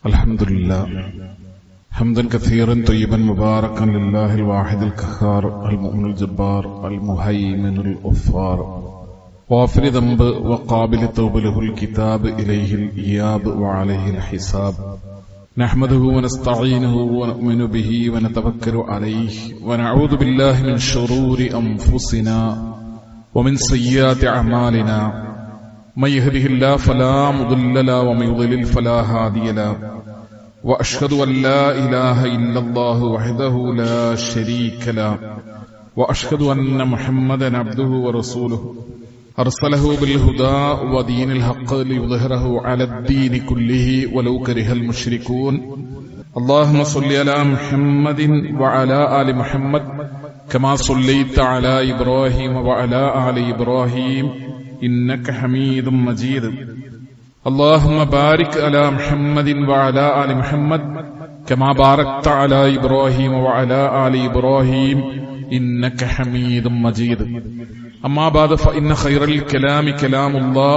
الحمد لله حمدا كثيرا طيبا مباركا لله الواحد القهار المؤمن الجبار المهيمن الغفار غافر ذنب وقابل التوب له الكتاب إليه الإياب وعليه الحساب نحمده ونستعينه ونؤمن به ونتوكل عليه ونعوذ بالله من شرور أنفسنا ومن سيئات أعمالنا من يهده الله فلا مضل له ومن يضلل فلا هادي له وأشهد أن لا إله إلا الله وحده لا شريك له وأشهد أن محمدا عبده ورسوله أرسله بالهدى ودين الحق ليظهره على الدين كله ولو كره المشركون اللهم صل على محمد وعلى آل محمد كما صليت على إبراهيم وعلى آل إبراهيم إنك حميد مجيد اللهم بارك على محمد وعلى آل محمد كما باركت على إبراهيم وعلى آل إبراهيم إنك حميد مجيد أما بعد فإن خير الكلام كلام الله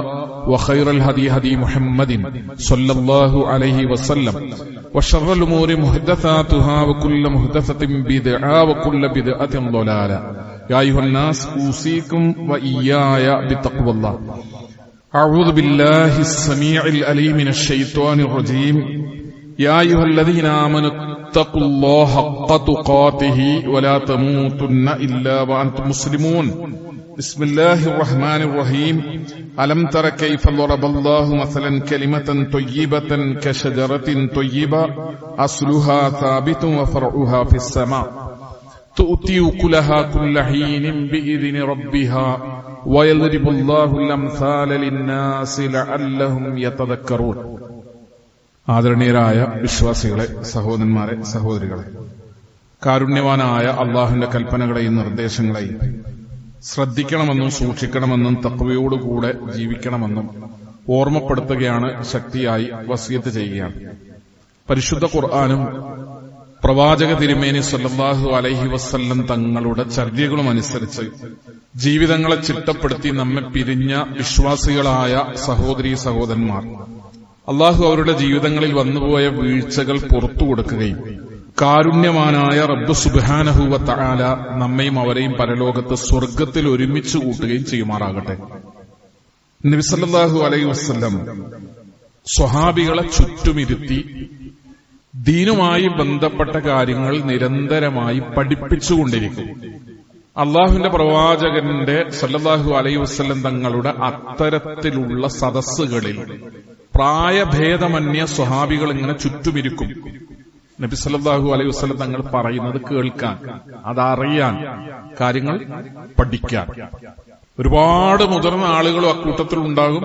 وخير الهدي هدي محمد صلى الله عليه وسلم وشر الأمور محدثاتها وكل محدثة بدعة وكل بدعة ضلالة يا أيها الناس أوصيكم وإياي بتقوى الله أعوذ بالله السميع العليم من الشيطان الرجيم يا أيها الذين آمنوا اتقوا الله حق تقاته ولا تموتن إلا وأنتم مسلمون بسم الله الرحمن الرحيم ألم تر كيف ضرب الله مثلا كلمة طيبة كشجرة طيبة أصلها ثابت وفرعها في السماء تؤتي أكلها كل حين بإذن ربها ويضرب الله الأمثال للناس لعلهم يتذكرون. ആദരണീയരായ വിശ്വാസികളെ, സഹോദരന്മാരെ, സഹോദരികളെ, കാരുണ്യവാനായ അള്ളാഹുവിന്റെ കൽപ്പനകളെയും നിർദ്ദേശങ്ങളെയും ശ്രദ്ധിക്കണമെന്നും സൂക്ഷിക്കണമെന്നും തഖ്വയോടുകൂടെ ജീവിക്കണമെന്നും ഓർമ്മപ്പെടുത്തുകയാണ്, ശക്തിയായി വസിയത്ത് ചെയ്യുകയാണ്. പരിശുദ്ധ ഖുർആനും പ്രവാചക തിരുമേനി സല്ലല്ലാഹു അലൈഹി വസല്ലം തങ്ങളുടെ ചര്യകളും അനുസരിച്ച് ജീവിതങ്ങളെ ചിട്ടപ്പെടുത്തി നമ്മെ പിരിഞ്ഞ വിശ്വാസികളായ സഹോദരീ സഹോദരന്മാർ അള്ളാഹു അവരുടെ ജീവിതങ്ങളിൽ വന്നുപോയ വീഴ്ചകൾ പുറത്തു കൊടുക്കുകയും കാരുണ്യവാനായ റബ്ബ് സുബ്ഹാനഹു വ തആല നമ്മയും അവരെയും പരലോകത്ത് സ്വർഗത്തിൽ ഒരുമിച്ച് കൂട്ടുകയും ചെയ്യുമാറാകട്ടെ. നബി സല്ലല്ലാഹു അലൈഹി വസല്ലം സ്വഹാബികളെ ചുറ്റുമിരുത്തി ദീനുമായി ബന്ധപ്പെട്ട കാര്യങ്ങൾ നിരന്തരമായി പഠിപ്പിച്ചുകൊണ്ടിരിക്കും. അള്ളാഹുവിന്റെ പ്രവാചകന്റെ സല്ലല്ലാഹു അലൈഹി വസല്ലം തങ്ങളുടെ അത്തരത്തിലുള്ള സദസ്സുകളിൽ പ്രായഭേദമന്യ സ്വഹാബികൾ ഇങ്ങനെ ചുറ്റുമിരിക്കും. നബി സല്ലല്ലാഹു അലൈഹി വസല്ലം തങ്ങൾ പറയുന്നത് കേൾക്കാൻ, അതറിയാൻ, കാര്യങ്ങൾ പഠിക്കാൻ. ഒരുപാട് മുതിർന്ന ആളുകളും അക്കൂട്ടത്തിൽ ഉണ്ടാകും,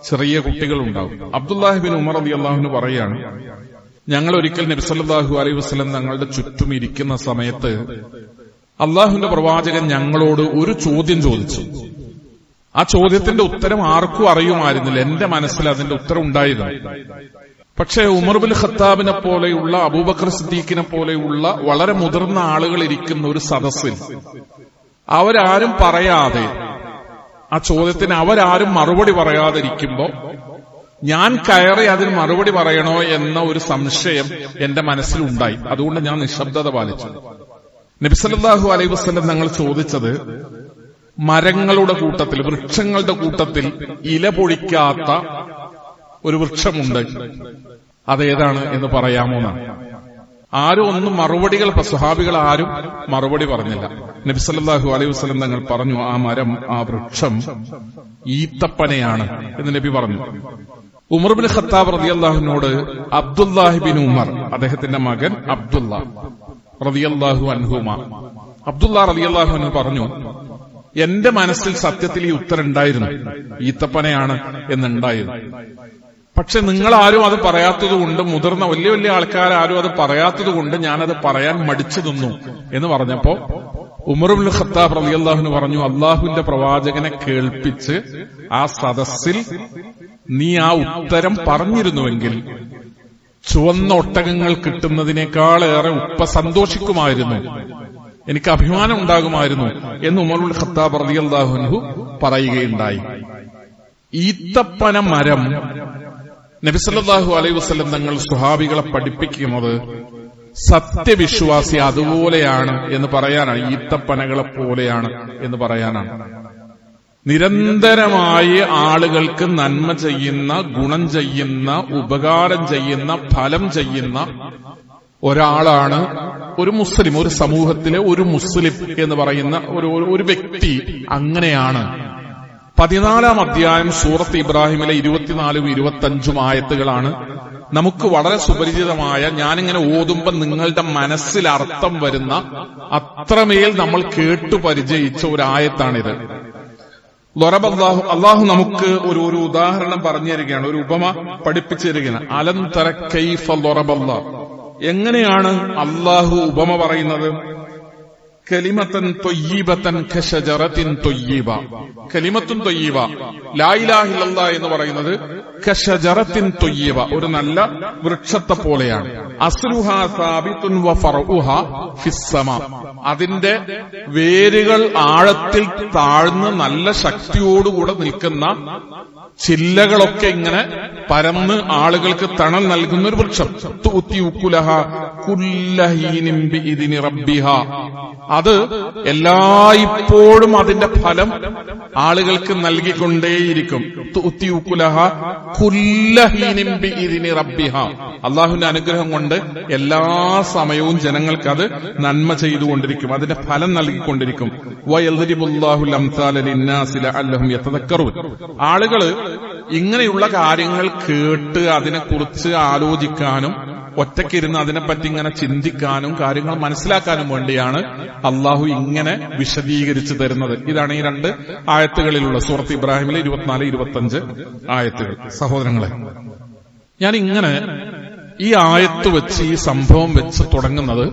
ചെറിയ കുട്ടികളുണ്ടാകും. അബ്ദുല്ലാഹി ബിൻ ഉമർ റളിയല്ലാഹു അൻഹു പറയാണ്, ഞങ്ങൾ ഒരിക്കൽ നബി സല്ലല്ലാഹു അലൈഹി വസല്ലം തങ്ങളുടെ ചുറ്റും ഇരിക്കുന്ന സമയത്ത് അള്ളാഹുവിന്റെ പ്രവാചകൻ ഞങ്ങളോട് ഒരു ചോദ്യം ചോദിച്ചു. ആ ചോദ്യത്തിന്റെ ഉത്തരം ആർക്കും അറിയുമായിരുന്നില്ല. എന്റെ മനസ്സിൽ അതിന്റെ ഉത്തരം ഉണ്ടായിരുന്നു. പക്ഷേ ഉമർ ബിൻ ഖത്താബിനെ പോലെയുള്ള, അബൂബക്കർ സിദ്ദീഖിനെ പോലെയുള്ള വളരെ മുതിർന്ന ആളുകൾ ഇരിക്കുന്ന ഒരു സദസ്സിൽ അവരാരും പറയാതെ, ആ ചോദ്യത്തിന് അവരാരും മറുപടി പറയാതിരിക്കുമ്പോ ഞാൻ കയറി അതിന് മറുപടി പറയണോ എന്ന ഒരു സംശയം എന്റെ മനസ്സിലുണ്ടായി. അതുകൊണ്ട് ഞാൻ നിശബ്ദത പാലിച്ചു. നബി സല്ലല്ലാഹു അലൈഹി വസല്ലം തങ്ങൾ ചോദിച്ചത്, മരങ്ങളുടെ കൂട്ടത്തിൽ, വൃക്ഷങ്ങളുടെ കൂട്ടത്തിൽ ഇല പൊഴിക്കാത്ത ഒരു വൃക്ഷമുണ്ട്, അതേതാണ് എന്ന് പറയാമോ എന്നാണ്. ആരും ഒന്നും മറുപടികൾ, സ്വഹാബികൾ ആരും മറുപടി പറഞ്ഞില്ല. നബി സല്ലല്ലാഹു അലൈഹി വസല്ലം തങ്ങൾ പറഞ്ഞു, ആ മരം, ആ വൃക്ഷം ഈത്തപ്പനയാണ് എന്ന് നബി പറഞ്ഞു. ഉമർ ബിൻ ഖത്താബ് റളിയല്ലാഹുവിനോട് അബ്ദുല്ലാഹി ബിൻ ഉമർ, അദ്ദേഹത്തിന്റെ മകൻ അബ്ദുല്ലാ റളിയല്ലാഹു അൻഹുമാ, അബ്ദുല്ലാ റളിയല്ലാഹു അൻഹു പറഞ്ഞു, എന്റെ മനസ്സിൽ സത്യത്തിൽ ഈ ഉത്തരം ഉണ്ടായിരുന്നു, ഈത്തപ്പനയാണ് എന്നുണ്ടായിരുന്നു. പക്ഷെ നിങ്ങളാരും അത് പറയാത്തതുകൊണ്ട്, മുതിർന്ന വലിയ വലിയ ആൾക്കാരും അത് പറയാത്തതുകൊണ്ട് ഞാനത് പറയാൻ മടിച്ചു നിന്നു എന്ന് പറഞ്ഞപ്പോ ഉമർ ബിൻ ഖത്താബ് റളിയല്ലാഹു അൻഹു പറഞ്ഞു, അള്ളാഹുവിന്റെ പ്രവാചകനെ കേൾപ്പിച്ച് ആ സദസ്സിൽ നീ ആ ഉത്തരം പറഞ്ഞിരുന്നുവെങ്കിൽ ചുവന്ന ഒട്ടകങ്ങൾ കിട്ടുന്നതിനേക്കാളേറെ ഉപ്പ സന്തോഷിക്കുമായിരുന്നു, എനിക്ക് അഭിമാനം ഉണ്ടാകുമായിരുന്നു എന്ന് ഉമർ ബിൻ ഖത്താബ് റളിയല്ലാഹു അൻഹു പറയുകയുണ്ടായി. ഈത്തപ്പന മരം നബി സല്ലല്ലാഹു അലൈഹി വസല്ലം തങ്ങൾ സ്വഹാബികളെ പഠിപ്പിക്കുന്നത് സത്യവിശ്വാസി അതുപോലെയാണ് എന്ന് പറയാനാണ്, ഈത്തപ്പനകളെ പോലെയാണ് എന്ന് പറയാനാണ്. നിരന്തരമായി ആളുകൾക്ക് നന്മ ചെയ്യുന്ന, ഗുണം ചെയ്യുന്ന, ഉപകാരം ചെയ്യുന്ന, ഫലം ചെയ്യുന്ന ഒരാളാണ് ഒരു മുസ്ലിം. ഒരു സമൂഹത്തിലെ ഒരു മുസ്ലിം എന്ന് പറയുന്ന ഒരു വ്യക്തി അങ്ങനെയാണ്. 14-ാം അധ്യായം സൂറത്ത് ഇബ്രാഹിമിലെ 24-ഉം 25-ഉം ആയത്തുകളാണ് നമുക്ക് വളരെ സുപരിചിതമായ, ഞാനിങ്ങനെ ഓതുമ്പോൾ നിങ്ങളുടെ മനസ്സിൽ അർത്ഥം വരുന്ന അത്രമേൽ നമ്മൾ കേട്ടു പരിചയിച്ച ഒരു ആയത്താണിത്. അള്ളാഹു നമുക്ക് ഒരു ഉദാഹരണം പറഞ്ഞു തരികയാണ്, ഒരു ഉപമ പഠിപ്പിച്ചു തരികയാണ്. അലം തറ കൈഫ ലറബല്ലാഹ്, എങ്ങനെയാണ് അള്ളാഹു ഉപമ പറയുന്നത്? കലിമത്തൻ ത്വയ്യിബത്തൻ കശജറത്തിൻ ത്വയ്യിബ. കലിമത്തുൻ ത്വയ്യിബ, ലാ ഇലാഹ ഇല്ലല്ലാഹ് എന്ന് പറയുന്നത് കശജറത്തിൻ ത്വയ്യിബ, ഒരു നല്ല വൃക്ഷത്തെ പോലെയാണ്. അസ്ലുഹാ സാബിത്തുൻ വ ഫർഉഹാ ഫിസ്സമാ, അതിന്റെ വേരുകൾ ആഴത്തിൽ താഴ്ന്ന് നല്ല ശക്തിയോടുകൂടെ നിൽക്കുന്ന ചില്ലകളൊക്കെ ഇങ്ങനെ പരന്ന് ആളുകൾക്ക് തണൽ നൽകുന്ന ഒരു വൃക്ഷം. തുഅതി ഉകുലഹ കുല്ലഹീനിൻ ബിഇദ്നി റബ്ബിഹ, അത് എല്ലായ്പ്പോഴും അതിന്റെ ഫലം ആളുകൾക്ക് നൽകിക്കൊണ്ടേയിരിക്കും. തുഅതി ഉകുലഹ കുല്ലഹീനിൻ ബിഇദ്നി റബ്ബിഹ, അള്ളാഹുവിന്റെ അനുഗ്രഹം കൊണ്ട് എല്ലാ സമയവും ജനങ്ങൾക്ക് അത് നന്മ ചെയ്തുകൊണ്ടിരിക്കും, അതിന്റെ ഫലം നൽകിക്കൊണ്ടിരിക്കും. വയദ്രിബുല്ലാഹുൽ അംസാല ലിന്നാസി ലഅല്ലഹും യതദക്കറൂൻ, ആളുകള് ഇങ്ങനെയുള്ള കാര്യങ്ങൾ കേട്ട് അതിനെക്കുറിച്ച് ആലോചിക്കാനും ഒറ്റയ്ക്കിരുന്ന് അതിനെപ്പറ്റി ഇങ്ങനെ ചിന്തിക്കാനും കാര്യങ്ങൾ മനസ്സിലാക്കാനും വേണ്ടിയാണ് അള്ളാഹു ഇങ്ങനെ വിശദീകരിച്ചു തരുന്നത്. ഇതാണ് ഈ 2 ആയത്തുകളിലുള്ള സൂറത്ത് ഇബ്രാഹിമിലെ 24-25 ആയത്തുകൾ. സഹോദരങ്ങളെ, ഞാൻ ഇങ്ങനെ ഈ ആയത്ത് വെച്ച്, ഈ സംഭവം വെച്ച് തുടങ്ങുന്നത്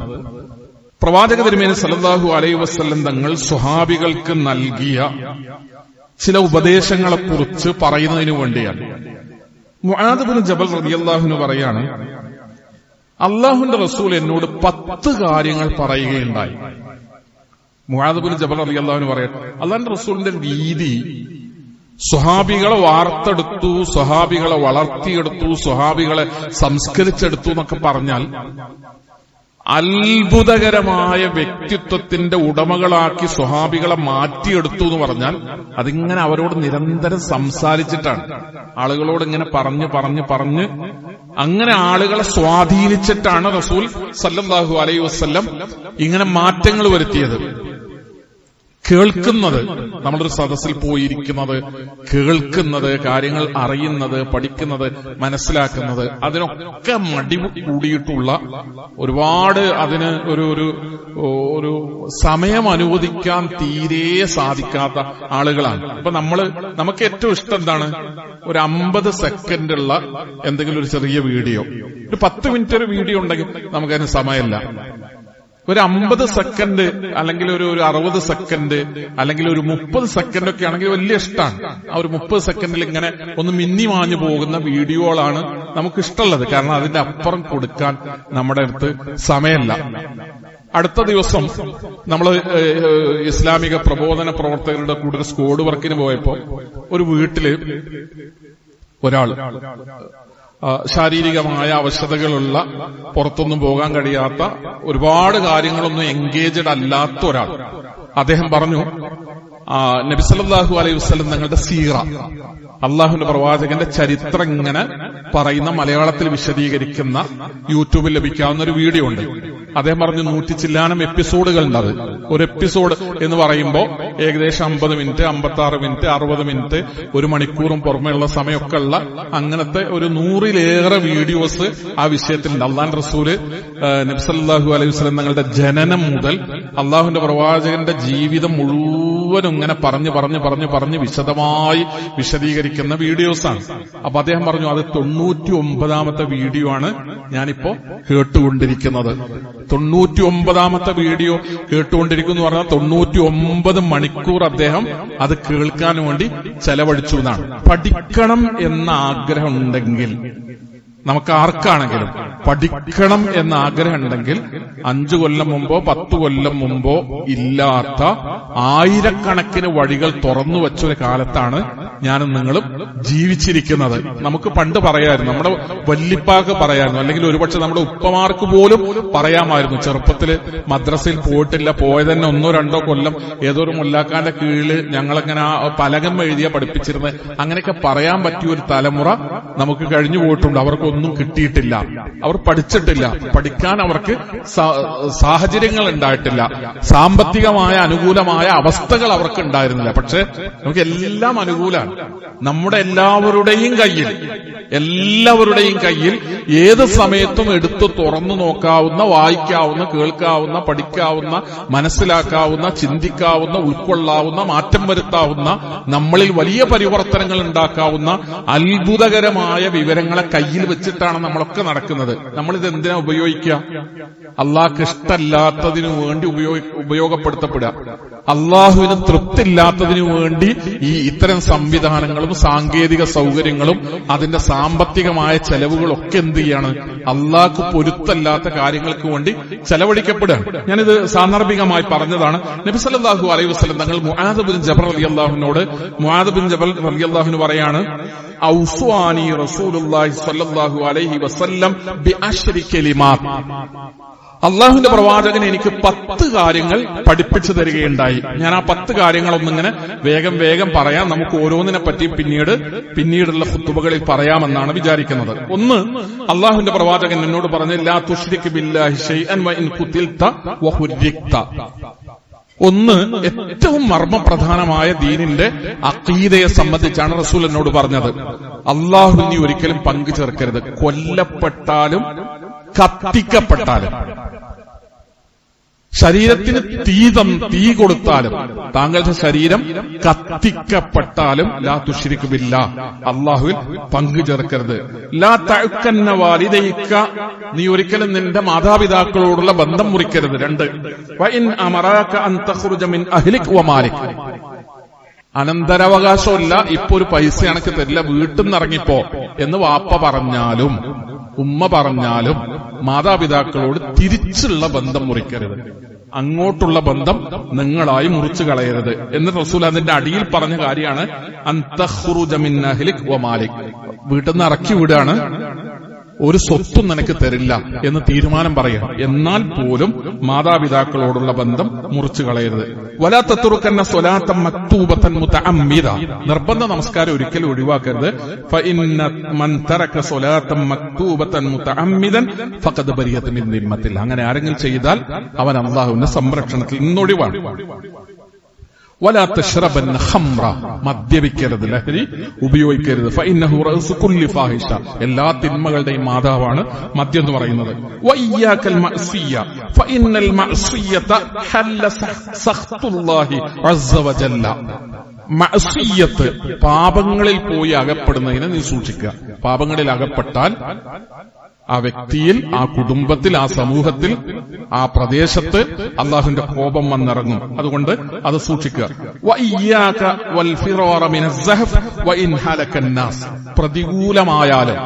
പ്രവാചക തിരുമേനി സല്ലല്ലാഹു അലൈഹി വസല്ലം തങ്ങൾ സ്വഹാബികൾക്ക് നൽകിയ ചില ഉപദേശങ്ങളെക്കുറിച്ച് പറയുന്നതിനു വേണ്ടിയാണ്. മുആദ് ഇബ്നു ജബൽ റളിയല്ലാഹു അൻഹു പറയാണ്, അള്ളാഹുവിന്റെ റസൂൽ എന്നോട് 10 കാര്യങ്ങൾ പറയുകയുണ്ടായി. മുആദ് ഇബ്നു ജബൽ റളിയല്ലാഹു അൻഹു പറയട്ടെ, അള്ളാഹുവിന്റെ റസൂലിന്റെ രീതി സ്വഹാബികളെ വാർത്തെടുത്തു, സ്വഹാബികളെ വളർത്തിയെടുത്തു, സ്വഹാബികളെ സംസ്കരിച്ചെടുത്തു എന്നൊക്കെ പറഞ്ഞാൽ അത്ഭുതകരമായ വ്യക്തിത്വത്തിന്റെ ഉടമകളാക്കി സ്വഹാബികളെ മാറ്റിയെടുത്തു എന്ന് പറഞ്ഞാൽ അതിങ്ങനെ അവരോട് നിരന്തരം സംസാരിച്ചിട്ടാണ്, ആളുകളോട് ഇങ്ങനെ പറഞ്ഞ് അങ്ങനെ ആളുകളെ സ്വാധീനിച്ചിട്ടാണ് റസൂൽ സല്ലല്ലാഹു അലൈഹി വസല്ലം ഇങ്ങനെ മാറ്റങ്ങൾ വരുത്തിയത്. കേൾക്കുന്നത്, നമ്മളൊരു സദസ്സിൽ പോയിരിക്കുന്നത്, കേൾക്കുന്നത്, കാര്യങ്ങൾ അറിയുന്നത്, പഠിക്കുന്നത്, മനസ്സിലാക്കുന്നത്, അതിനൊക്കെ മടി കൂടിയിട്ടുള്ള ഒരുപാട്, അതിന് ഒരു സമയം അനുവദിക്കാൻ തീരെ സാധിക്കാത്ത ആളുകളാണ്. അപ്പൊ നമുക്ക് ഏറ്റവും ഇഷ്ടം എന്താണ്? ഒരു 50 സെക്കൻഡുള്ള എന്തെങ്കിലും ഒരു ചെറിയ വീഡിയോ, ഒരു 10 മിനിറ്റ് ഒരു വീഡിയോ ഉണ്ടെങ്കിൽ നമുക്കതിന് സമയമില്ല. ഒരു 50 സെക്കൻഡ് അല്ലെങ്കിൽ ഒരു 60 സെക്കൻഡ് അല്ലെങ്കിൽ ഒരു 30 സെക്കൻഡ് ഒക്കെ ആണെങ്കിൽ വലിയ ഇഷ്ടമാണ്. ആ ഒരു 30 സെക്കൻഡിൽ ഇങ്ങനെ ഒന്ന് മിന്നി മാഞ്ഞു പോകുന്ന വീഡിയോകളാണ് നമുക്ക് ഇഷ്ടമുള്ളത്. കാരണം അതിന്റെ അപ്പുറം കൊടുക്കാൻ നമ്മുടെ അടുത്ത് സമയമല്ല. അടുത്ത ദിവസം നമ്മൾ ഇസ്ലാമിക പ്രബോധന പ്രവർത്തകരുടെ കൂടെ ഒരു സ്ക്വാഡ് വർക്കിന് പോയപ്പോ ഒരു വീട്ടില് ഒരാൾ ശാരീരികമായ അവശതകളുള്ള, പുറത്തൊന്നും പോകാൻ കഴിയാത്ത, ഒരുപാട് കാര്യങ്ങളൊന്നും എൻഗേജഡ് അല്ലാത്ത ഒരാൾ, അദ്ദേഹം പറഞ്ഞു, നബി സല്ലല്ലാഹു അലൈഹി വസല്ലം തങ്ങളുടെ സീറ, അള്ളാഹുവിന്റെ പ്രവാചകന്റെ ചരിത്രം ഇങ്ങനെ പറയുന്ന, മലയാളത്തിൽ വിശദീകരിക്കുന്ന യൂട്യൂബിൽ ലഭിക്കാവുന്ന ഒരു വീഡിയോ ഉണ്ട്. അദ്ദേഹം പറഞ്ഞു 100 ചില്ലാനം എപ്പിസോഡുകളുണ്ട്. അത് ഒരു എപ്പിസോഡ് എന്ന് പറയുമ്പോൾ ഏകദേശം 50 മിനിറ്റ്, 56 മിനിറ്റ്, 60 മിനിറ്റ്, 1 മണിക്കൂറും പുറമെയുള്ള സമയമൊക്കെ ഉള്ള അങ്ങനത്തെ ഒരു 100-ലേറെ വീഡിയോസ് ആ വിഷയത്തിലുണ്ട്. അള്ളാഹുവിന്റെ റസൂല് നബി സല്ലല്ലാഹു അലൈഹി വസല്ലം തങ്ങളുടെ ജനനം മുതൽ അള്ളാഹുവിന്റെ പ്രവാചകന്റെ ജീവിതം മുഴുവനും ഇങ്ങനെ പറഞ്ഞ് വിശദമായി വിശദീകരിക്കുന്ന വീഡിയോസാണ്. അപ്പൊ അദ്ദേഹം പറഞ്ഞു, അത് 99-ാമത്തെ വീഡിയോ ആണ് ഞാനിപ്പോ കേട്ടുകൊണ്ടിരിക്കുന്നത്. 99-ാമത്തെ വീഡിയോ കേട്ടുകൊണ്ടിരിക്കുന്നു എന്ന് പറഞ്ഞാൽ 99 മണിക്കൂർ അദ്ദേഹം അത് കേൾക്കാൻ വേണ്ടി ചെലവഴിച്ചു എന്നാണ്. പഠിക്കണം എന്ന ആഗ്രഹം ഉണ്ടെങ്കിൽ, നമുക്ക് ആർക്കാണെങ്കിലും പഠിക്കണം എന്ന ആഗ്രഹം ഉണ്ടെങ്കിൽ 5 കൊല്ലം മുമ്പോ 10 കൊല്ലം മുമ്പോ ഇല്ലാത്ത ആയിരക്കണക്കിന് വഴികൾ തുറന്നു വെച്ചൊരു കാലത്താണ് ഞാനും നിങ്ങളും ജീവിച്ചിരിക്കുന്നത്. നമുക്ക് പണ്ട് പറയായിരുന്നു, നമ്മുടെ വല്ലിപ്പാക്ക് പറയായിരുന്നു, അല്ലെങ്കിൽ ഒരുപക്ഷെ നമ്മുടെ ഉപ്പമാർക്ക് പോലും പറയാമായിരുന്നു. ചെറുപ്പത്തില് മദ്രസയിൽ പോയിട്ടില്ല, പോയത് തന്നെ 1-2 കൊല്ലം ഏതൊരു മുല്ലാക്കാന്റെ കീഴില് ഞങ്ങളങ്ങനെ ആ പലകം എഴുതിയ പഠിപ്പിച്ചിരുന്നത്. അങ്ങനെയൊക്കെ പറയാൻ പറ്റിയ ഒരു തലമുറ നമുക്ക് കഴിഞ്ഞു പോയിട്ടുണ്ട്. അവർക്കൊന്നും കിട്ടിയിട്ടില്ല, അവർ പഠിച്ചിട്ടില്ല, പഠിക്കാൻ അവർക്ക് സാഹചര്യങ്ങൾ ഉണ്ടായിട്ടില്ല, സാമ്പത്തികമായ അനുകൂലമായ അവസ്ഥകൾ അവർക്ക് ഉണ്ടായിരുന്നില്ല. പക്ഷെ നമുക്ക് എല്ലാം അനുകൂലമാണ്. നമ്മുടെ എല്ലാവരുടെയും കയ്യിൽ ഏത് സമയത്തും എടുത്തു തുറന്നു നോക്കാവുന്ന, വായിക്കാവുന്ന, കേൾക്കാവുന്ന, പഠിക്കാവുന്ന, മനസ്സിലാക്കാവുന്ന, ചിന്തിക്കാവുന്ന, ഉൾക്കൊള്ളാവുന്ന, മാറ്റം വരുത്താവുന്ന, നമ്മളിൽ വലിയ പരിവർത്തനങ്ങൾ ഉണ്ടാക്കാവുന്ന അത്ഭുതകരമായ വിവരങ്ങളെ കയ്യിൽ വെച്ചിട്ടാണ് നമ്മളൊക്കെ നടക്കുന്നത്. നമ്മളിത് എന്തിനാ ഉപയോഗിക്കുക? അള്ളാഹ്ക്ക് ഇഷ്ടമല്ലാത്തതിനു വേണ്ടി ഉപയോഗപ്പെടുത്തപ്പെടുക, അള്ളാഹുവിന് തൃപ്തില്ലാത്തതിനു വേണ്ടി ഇത്തരം സംവിധാനങ്ങളും സാങ്കേതിക സൗകര്യങ്ങളും അതിന്റെ സാമ്പത്തികമായ ചെലവുകളൊക്കെ എന്ത് ചെയ്യാണ്? അള്ളാഹ്ക്ക് പൊരുത്തല്ലാത്ത കാര്യങ്ങൾക്ക് വേണ്ടി ചെലവഴിക്കപ്പെടുകയാണ്. ഞാനിത് സാന്ദർഭികമായി പറഞ്ഞതാണ്. നബി സല്ലല്ലാഹു അലൈഹി വസല്ലം തങ്ങൾ മുആദ് ബിൻ ജബൽ റളിയല്ലാഹുവിനോട് പറയാണ്, ഔസുആനി റസൂലുള്ളാഹി സ്വല്ലല്ലാഹു അലൈഹി വസല്ലം ബിഅശ്രി കലിമാത്ത്. അള്ളാഹുവിന്റെ പ്രവാചകൻ എനിക്ക് 10 കാര്യങ്ങൾ പഠിപ്പിച്ചു തരികയുണ്ടായി. ഞാൻ ആ 10 കാര്യങ്ങളൊന്നിങ്ങനെ വേഗം പറയാം. നമുക്ക് ഓരോന്നിനെ പറ്റി പിന്നീടുള്ള ഖുതുബകളിൽ പറയാമെന്നാണ് വിചാരിക്കുന്നത്. ഒന്ന്, അള്ളാഹുവിന്റെ പ്രവാചകൻ എന്നോട് പറഞ്ഞു, ലാ തുശ്രിക് ബില്ലാഹി ശൈഅൻ വ ഇൻ ഖുതിൽത വ ഹുർരിക്ത. ഒന്ന്, ഏറ്റവും മർമ്മപ്രധാനമായ ദീനിന്റെ അഖീദയെ സംബന്ധിച്ചാണ് റസൂൽ എന്നോട് പറഞ്ഞത്. അള്ളാഹു നീ ഒരിക്കലും പങ്കു ചേർക്കരുത്. കൊല്ലപ്പെട്ടാലും കത്തിക്കപ്പെട്ടാലും, ശരീരത്തിന് തീ കൊടുത്താലും, താങ്കളുടെ ശരീരം കത്തിക്കപ്പെട്ടാലും ലാ തുശ്രിക് ബില്ലാഹ്, അള്ളാഹുവിൽ പങ്കു ചേർക്കരുത്. ലാ തഅക്കന്ന വാലിദൈക, നീ ഒരിക്കലും നിന്റെ മാതാപിതാക്കളോടുള്ള ബന്ധം മുറിക്കരുത്. 2, വ ഇൻ അമറാക അൻ തഖ്റുജ മിൻ അഹ്ലിക വ മാലിക, അനന്തരാവകാശമില്ല, ഇപ്പൊ ഒരു പൈസ അനക്ക് തരില്ല, വീട്ടിൽ നിന്ന് ഇറങ്ങിപ്പോ എന്ന് വാപ്പ പറഞ്ഞാലും ഉമ്മ പറഞ്ഞാലും മാതാപിതാക്കളോട് തിരിച്ചുള്ള ബന്ധം മുറിക്കരുത്. അങ്ങോട്ടുള്ള ബന്ധം നിങ്ങളായി മുറിച്ചു കളയരുത് എന്ന് റസൂൽ അതിന്റെ അടിയിൽ പറഞ്ഞ കാര്യമാണ് അൻ തഖ്റുജ മിൻ അഹ്ലിക വ മാലിക. വീട്ടിൽ നിന്ന് ഇറക്കി വിടുകയാണ്, ഒരു സ്വത്തും നിനക്ക് തരില്ല എന്ന് തീരുമാനം പറയാം. എന്നാൽ പോലും മാതാപിതാക്കളോടുള്ള ബന്ധം മുറിച്ചു കളയരുത്. വലാ തത്റുകന്ന സ്വലാത്തൻ മക്തൂബത്തൻ മുതഅമ്മിദ, നിർബന്ധ നമസ്കാരം ഒരിക്കലും ഒഴിവാക്കരുത്. ഫഇന്ന മൻ തറക സ്വലാത്തൻ മക്തൂബത്തൻ മുതഅമ്മിദൻ ഫഖദ് ബരിയത മിൻ ദിമ്മത്തിൽ, അങ്ങനെ ആരെങ്കിലും ചെയ്താൽ അവൻ അല്ലാഹുവിന്റെ സംരക്ഷണത്തിൽ നിന്നൊഴിവാണ്. വലാ തശ്റബന്ന ഖംറ, മദ്യപിക്കരുത്, ലഹരി ഉപയോഗിക്കരുത്. ഫഇന്നഹു റഅസു കുല്ലി ഫാഹിഷ, എല്ലാ തിന്മകളുടെയും മാതാവാണ് മദ്യം എന്ന് പറയുന്നത്. വഇയ്യാകൽ മഅസിയ ഫഇന്നൽ മഅസിയത ഹല്ല സഖ്തുല്ലാഹി അസ്സ വജല്ല, മഅസിയത്ത്, പാപങ്ങളിൽ പോയി അകപ്പെടുന്നതിനെ നീ സൂക്ഷിക്കുക. പാപങ്ങളിൽ അകപ്പെട്ടാൽ ആ വ്യക്തിയിൽ, ആ കുടുംബത്തിൽ, ആ സമൂഹത്തിൽ, ആ പ്രദേശത്ത് അള്ളാഹുവിന്റെ കോപം വന്നിറങ്ങും. അതുകൊണ്ട് അത് സൂക്ഷിക്കുക. വഇയ്യാക വൽ ഫിറാറ മിനസ് സഹഫ് വഇൻ ഹലകൻ നാസ്, പ്രതികൂലമായാലും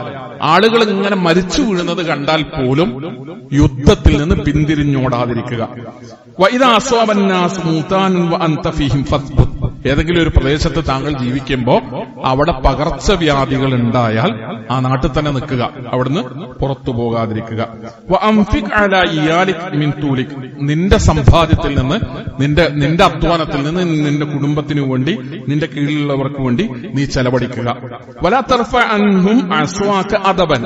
ആളുകൾ ഇങ്ങനെ മരിച്ചു വീഴുന്നത് കണ്ടാൽ പോലും യുദ്ധത്തിൽ നിന്ന് പിന്തിരിഞ്ഞോടാതിരിക്കുക. വഇദാ അസ്വാബൻ നാസ് മൂതാൻ വഅൻത ഫീഹിം ഫസ്ബുത്, ഏതെങ്കിലും ഒരു പ്രദേശത്ത് താങ്കൾ ജീവിക്കുമ്പോ അവിടെ പകർച്ചവ്യാധികൾ ഉണ്ടായാൽ ആ നാട്ടിൽ തന്നെ നിൽക്കുക, അവിടുന്ന് പുറത്തു പോകാതിരിക്കുക. വഅൻഫിഖ് അലാ ഇയാലിക് മിൻ തൂലിക്, നിന്റെ സമ്പാദ്യത്തിൽ നിന്ന്, നിന്റെ അധ്വാനത്തിൽ നിന്ന് നിന്റെ കുടുംബത്തിനു വേണ്ടി, നിന്റെ കീഴിലുള്ളവർക്ക് വേണ്ടി നീ ചെലവഴിക്കുക. വലാ തർഫ അൻഹും അസ്വാക അദബൻ,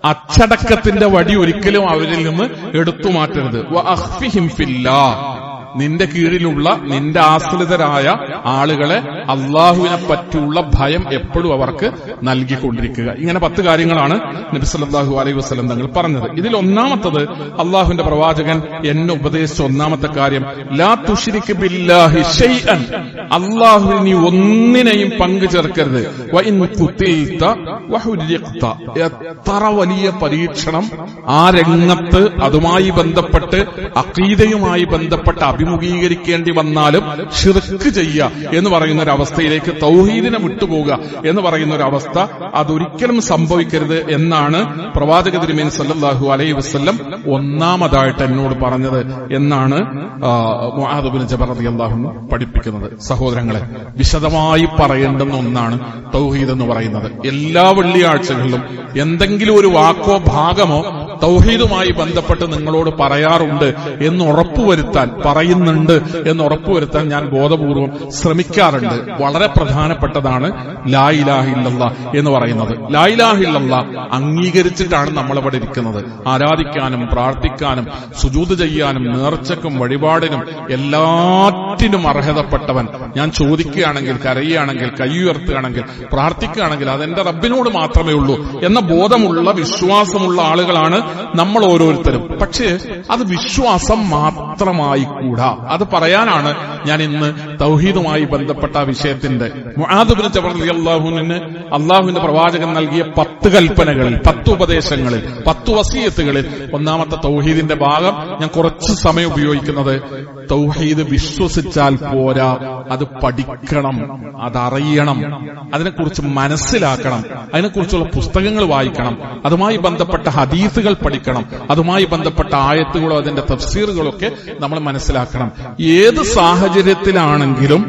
അച്ചടക്കത്തിന്റെ വടി ഒരിക്കലും അവരിൽ നിന്ന് എടുത്തു മാറ്റരുത്. വഅഖ്ഫിഹിം ഫില്ലാഹ്, നിന്റെ കീഴിലുള്ള നിന്റെ ആശ്രിതരായ ആളുകളെ അള്ളാഹുവിനെ പറ്റിയുള്ള ഭയം എപ്പോഴും അവർക്ക് നൽകിക്കൊണ്ടിരിക്കുക. ഇങ്ങനെ 10 കാര്യങ്ങളാണ് നബി സല്ലല്ലാഹു അലൈഹി വസല്ലം തങ്ങൾ പറഞ്ഞത്. ഇതിൽ ഒന്നാമത്തത്, അള്ളാഹുവിന്റെ പ്രവാചകൻ എന്നെ ഉപദേശിച്ച ഒന്നാമത്തെ കാര്യം, ലാ തുശ്രിക് ബില്ലാഹി ശൈഅൻ, അള്ളാഹുവിൽ നീ ഒന്നിനെയും പങ്കു ചേർക്കരുത്. വ ഇൻ ഖുതിൽത വ ഹുരിഖ്ത, എത്ര വലിയ പരീക്ഷണം ആ രംഗത്ത്, അതുമായി ബന്ധപ്പെട്ട് അഖീദയുമായി ബന്ധപ്പെട്ട അഭിമുഖീകരിക്കേണ്ടി വന്നാലും ഷിർക്ക് ചെയ്യുക എന്ന് പറയുന്ന ഒരു അവസ്ഥയിലേക്ക്, തൗഹീദിനെ വിട്ടുപോകുക എന്ന് പറയുന്ന ഒരു അവസ്ഥ അതൊരിക്കലും സംഭവിക്കരുത് എന്നാണ് പ്രവാചക തിരുമേനി സല്ലല്ലാഹു അലൈഹി വസല്ലം ഒന്നാമതായിട്ട് എന്നോട് പറഞ്ഞത് എന്നാണ് മുആദ് ഇബ്നു ജബൽ റളിയല്ലാഹു അൻഹു പഠിപ്പിക്കുന്നത്. സഹോദരങ്ങളെ, വിശദമായി പറയേണ്ടുന്ന ഒന്നാണ് തൗഹീദ് എന്ന് പറയുന്നത്. എല്ലാ വെള്ളിയാഴ്ചകളിലും എന്തെങ്കിലും ഒരു വാക്കോ ഭാഗമോ തൗഹീദുമായി ബന്ധപ്പെട്ട് നിങ്ങളോട് പറയാറുണ്ട് എന്ന് ഉറപ്പുവരുത്താൻ, പറയുന്നുണ്ട് എന്ന് ഉറപ്പുവരുത്താൻ ഞാൻ ബോധപൂർവം ശ്രമിക്കാറുണ്ട്. വളരെ പ്രധാനപ്പെട്ടതാണ് ലാ ഇലാഹ ഇല്ലല്ലാഹ് എന്ന് പറയുന്നത്. ലാ ഇലാഹ ഇല്ലല്ലാഹ് അംഗീകരിച്ചിട്ടാണ് നമ്മളവിടെ ഇരിക്കുന്നത്. ആരാധിക്കാനും പ്രാർത്ഥിക്കാനും സുജൂദ് ചെയ്യാനും നേർച്ചക്കും വഴിപാടിനും എല്ലാറ്റിനും അർഹതപ്പെട്ടവൻ ഞാൻ ചോദിക്കുകയാണെങ്കിൽ, കരയുകയാണെങ്കിൽ, കൈയുയർത്തുകയാണെങ്കിൽ, പ്രാർത്ഥിക്കുകയാണെങ്കിൽ അതെന്റെ റബ്ബിനോട് മാത്രമേ ഉള്ളൂ എന്ന ബോധമുള്ള വിശ്വാസമുള്ള ആളുകളാണ് നമ്മൾ ഓരോരുത്തരും. പക്ഷേ അത് വിശ്വാസം മാത്രമായി കൂടാ. അത് പറയാനാണ് ഞാൻ ഇന്ന് തൗഹീദുമായി ബന്ധപ്പെട്ട വിഷയത്തിന്റെ മുആദ് ഇബ്നു ജബൽ റളിയല്ലാഹു അൻഹുവിന് അള്ളാഹുവിന്റെ പ്രവാചകൻ നൽകിയ 10 കൽപ്പനകളിൽ, 10 ഉപദേശങ്ങളിൽ, 10 വസിയത്തുകളിൽ ഒന്നാമത്തെ തൗഹീദിന്റെ ഭാഗം ഞാൻ കുറച്ച് സമയം ഉപയോഗിക്കുന്നത് തൗഹീദ് വിശ്വസിച്ചാൽ പോരാ, അത് പഠിക്കണം, അതറിയണം, അതിനെക്കുറിച്ച് മനസ്സിലാക്കണം, അതിനെക്കുറിച്ചുള്ള പുസ്തകങ്ങൾ വായിക്കണം, അതുമായി ബന്ധപ്പെട്ട ഹദീസുകൾ പഠിക്കണം, അതുമായി ബന്ധപ്പെട്ട ആയത്തുകളോ അതിന്റെ തഫ്സീറുകളോ ഒക്കെ നമ്മൾ മനസ്സിലാക്കണം. ഏത് സാഹചര്യത്തിലാണെങ്കിലും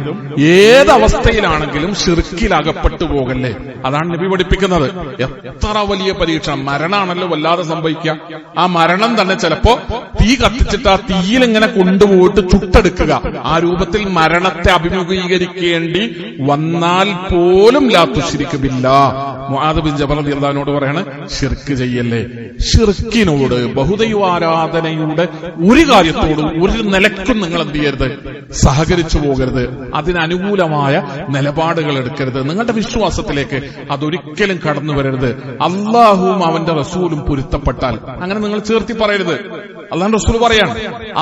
ഏതവസ്ഥയിലാണെങ്കിലും ശിർക്കിൽ അകപ്പെട്ടു പോകല്ലേ. അതാണ് നബി പഠിപ്പിക്കുന്നത്. എത്ര വലിയ പരീക്ഷണം, മരണമാണല്ലോ വല്ലാതെ സംഭവിക്കുക. ആ മരണം തന്നെ ചിലപ്പോ തീ കത്തിച്ചിട്ട് ആ തീയിലിങ്ങനെ കൊണ്ടുപോയിട്ട് ചുട്ടെടുക്കുക. ആ രൂപത്തിൽ മരണത്തെ അഭിമുഖീകരിക്കേണ്ടി വന്നാൽ പോലും ലാ തുശ്രിക് ബില്ലാഹ്. മുആദ് ബിൻ ജബൽ റളിയല്ലാഹു അൻഹു പറയാണ്, ശിർക്ക് ചെയ്യല്ലേ. ശിർക്കിനോട്, ബഹുദൈവാരാധനയുടെ ഒരു കാര്യത്തോടും ഒരു നിലക്കും നിങ്ങൾ എന്ത് ചെയ്യരുത്, സഹകരിച്ചു പോകരുത്. അതിനനുകൂലമായ നിലപാടുകൾ എടുക്കരുത്. നിങ്ങളുടെ വിശ്വാസത്തിലേക്ക് അതൊരിക്കലും കടന്നു വരരുത്. അള്ളാഹുവും അവന്റെ റസൂലും പൊരുത്തപ്പെട്ടാൽ അങ്ങനെ നിങ്ങൾ ചേർത്തി പറയരുത്. അള്ളാഹുന്റെ റസൂൽ പറയാണ്,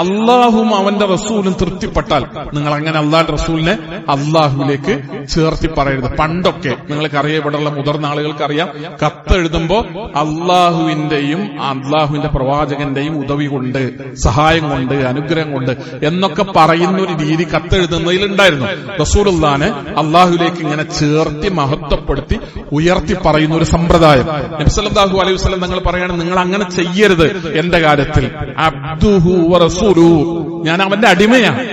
അള്ളാഹുവും അവന്റെ റസൂലും തൃപ്തിപ്പെട്ടാൽ നിങ്ങൾ അങ്ങനെ അള്ളാഹുന്റെ റസൂലിനെ അള്ളാഹുവിലേക്ക് ചേർത്തി പറയരുത്. പണ്ടൊക്കെ നിങ്ങൾക്കറിയാം, ഇവിടെയുള്ള മുതിർന്ന ആളുകൾക്കറിയാം, കത്തെഴുതുമ്പോ അള്ളാഹുവിന്റെയും അള്ളാഹുവിന്റെ പ്രവാചകന്റെയും ഉദവി കൊണ്ട്, സഹായം കൊണ്ട്, അനുഗ്രഹം കൊണ്ട് എന്നൊക്കെ പറയുന്ന ഒരു രീതി കത്തെഴുതുന്നതിൽ ഉണ്ടായിരുന്നു. റസൂലുള്ളാഹിനെ അള്ളാഹുവിലേക്ക് ഇങ്ങനെ ചേർത്തി മഹത്വപ്പെടുത്തി ഉയർത്തി പറയുന്ന ഒരു സമ്പ്രദായം. നബി സല്ലല്ലാഹു അലൈഹി വസല്ലം തങ്ങൾ പറയാണ്, നിങ്ങൾ അങ്ങനെ ചെയ്യരുത്. എന്റെ കാര്യത്തിൽ അബ്ദുഹു വറസൂലുഹു, ഞാൻ അവന്റെ അടിമയാണ്,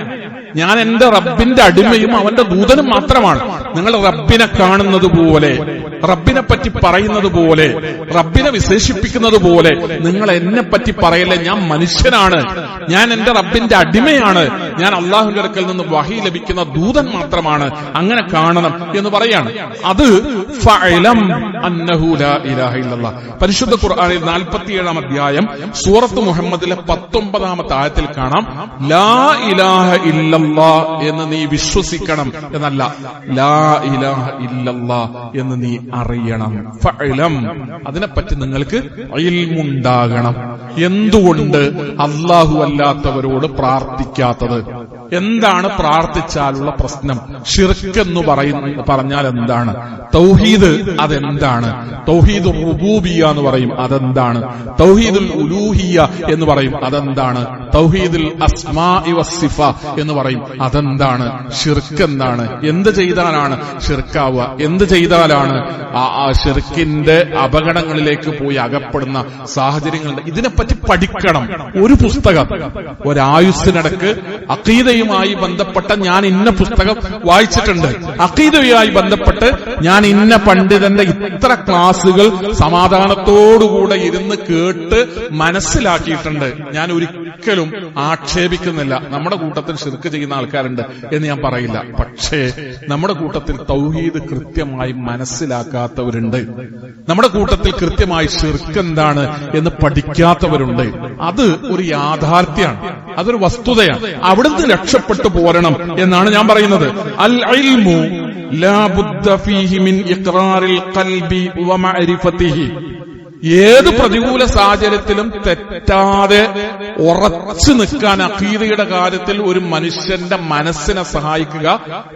ഞാൻ എന്റെ റബ്ബിന്റെ അടിമയും അവന്റെ ദൂതനും മാത്രമാണ്. നിങ്ങൾ റബ്ബിനെ കാണുന്നത് പോലെ, റബ്ബിനെ പറ്റി പറയുന്നത് പോലെ, റബ്ബിനെ വിശേഷിപ്പിക്കുന്നത് പോലെ നിങ്ങൾ എന്നെ പറ്റി പറയല്ലേ. ഞാൻ മനുഷ്യനാണ്, ഞാൻ എന്റെ റബ്ബിന്റെ അടിമയാണ്, ഞാൻ അള്ളാഹുവിന്റെ അടുക്കൽ നിന്ന് വഹി ലഭിക്കുന്ന ദൂതൻ മാത്രമാണ്. അങ്ങനെ കാണണം എന്ന് പറയാണ്. അത് ഫഅലം അന്നഹു ലാ ഇലാഹ ഇല്ലല്ലാഹ്. പരിശുദ്ധ ഖുർആനിൽ 47-ാം അധ്യായം സൂറത്ത് മുഹമ്മദിലെ 19-ാമത്തെ ആയത്തിൽ കാണാം, ലാ ഇലാഹ ഇല്ലല്ലാഹ് എന്ന് നീ വിശ്വസിക്കണം എന്നല്ല, ലാ ഇലാഹ ഇല്ലല്ലാഹ് എന്ന് നീ അറിയണം. ഫഅലം, അതിനെപ്പറ്റി നിങ്ങൾക്ക് ഇൽമുണ്ടാകണം. എന്തുകൊണ്ട് അല്ലാഹു അല്ലാത്തവരോട് പ്രാർത്ഥിക്കാത്തത്? എന്താണ് പ്രാർത്ഥിച്ചാലുള്ള പ്രശ്നം? ഷിർക്ക് എന്ന് പറഞ്ഞാൽ എന്താണ്? തൗഹീദ് അതെന്താണ്? തൗഹീദ് റുബൂബിയ്യ എന്ന് പറയും, അതെന്താണ്? തൗഹീദുൽ ഉലൂഹിയ്യ എന്ന് പറയും, അതെന്താണ്? തൗഹീദുൽ അസ്മാഇ വസ്സിഫ എന്ന് പറയും, അതെന്താണ്? ഷിർക്ക് എന്താണ്? എന്ത് ചെയ്താലാണ് ഷിർക്കാവുക? എന്ത് ചെയ്താലാണ് ആ ഷിർക്കിന്റെ അപകടങ്ങളിലേക്ക് പോയി അകപ്പെടുന്ന സാഹചര്യങ്ങളുണ്ട്? ഇതിനെപ്പറ്റി പഠിക്കണം. ഒരു പുസ്തകം, ഒരായുസ്സിനിടക്ക് അഖീദയുമായി ബന്ധപ്പെട്ട ഞാൻ ഇന്ന പുസ്തകം വായിച്ചിട്ടുണ്ട്, അഖീദയുമായി ബന്ധപ്പെട്ട് ഞാൻ ഇന്ന പണ്ഡിതന്റെ ഇത്ര ക്ലാസുകൾ സമാധാനത്തോടുകൂടെ ഇരുന്ന് കേട്ട് മനസ്സിലാക്കിയിട്ടുണ്ട്. ഞാൻ ഒരിക്കലും ആക്ഷേപിക്കുന്നില്ല. നമ്മുടെ കൂട്ടത്തിൽ ശിർക്ക് ചെയ്യുന്ന ആൾക്കാരുണ്ട് എന്ന് ഞാൻ പറയില്ല. പക്ഷേ നമ്മുടെ കൂട്ടത്തിൽ തൗഹീദ് കൃത്യമായി മനസ്സിലാക്കാത്തവരുണ്ട്. നമ്മുടെ കൂട്ടത്തിൽ കൃത്യമായി ശിർക്ക് എന്താണ് എന്ന് പഠിക്കാത്തവരുണ്ട്. അത് ഒരു യാഥാർത്ഥ്യമാണ്, അതൊരു വസ്തുതയാണ്. അവിടുന്ന് രക്ഷപ്പെട്ടു പോരണം എന്നാണ് ഞാൻ പറയുന്നത്. അൽ ഇൽമു ലാ ബുദ്ദ ഫീഹി മിൻ ഇഖ്റാറിൽ ഖൽബി വ മഅരിഫതിഹി. ഏത് പ്രതികൂല സാഹചര്യത്തിലും തെറ്റാതെ ഉറച്ചു നിൽക്കാൻ അഖീദയുടെ കാര്യത്തിൽ ഒരു മനുഷ്യന്റെ മനസ്സിനെ സഹായിക്കുക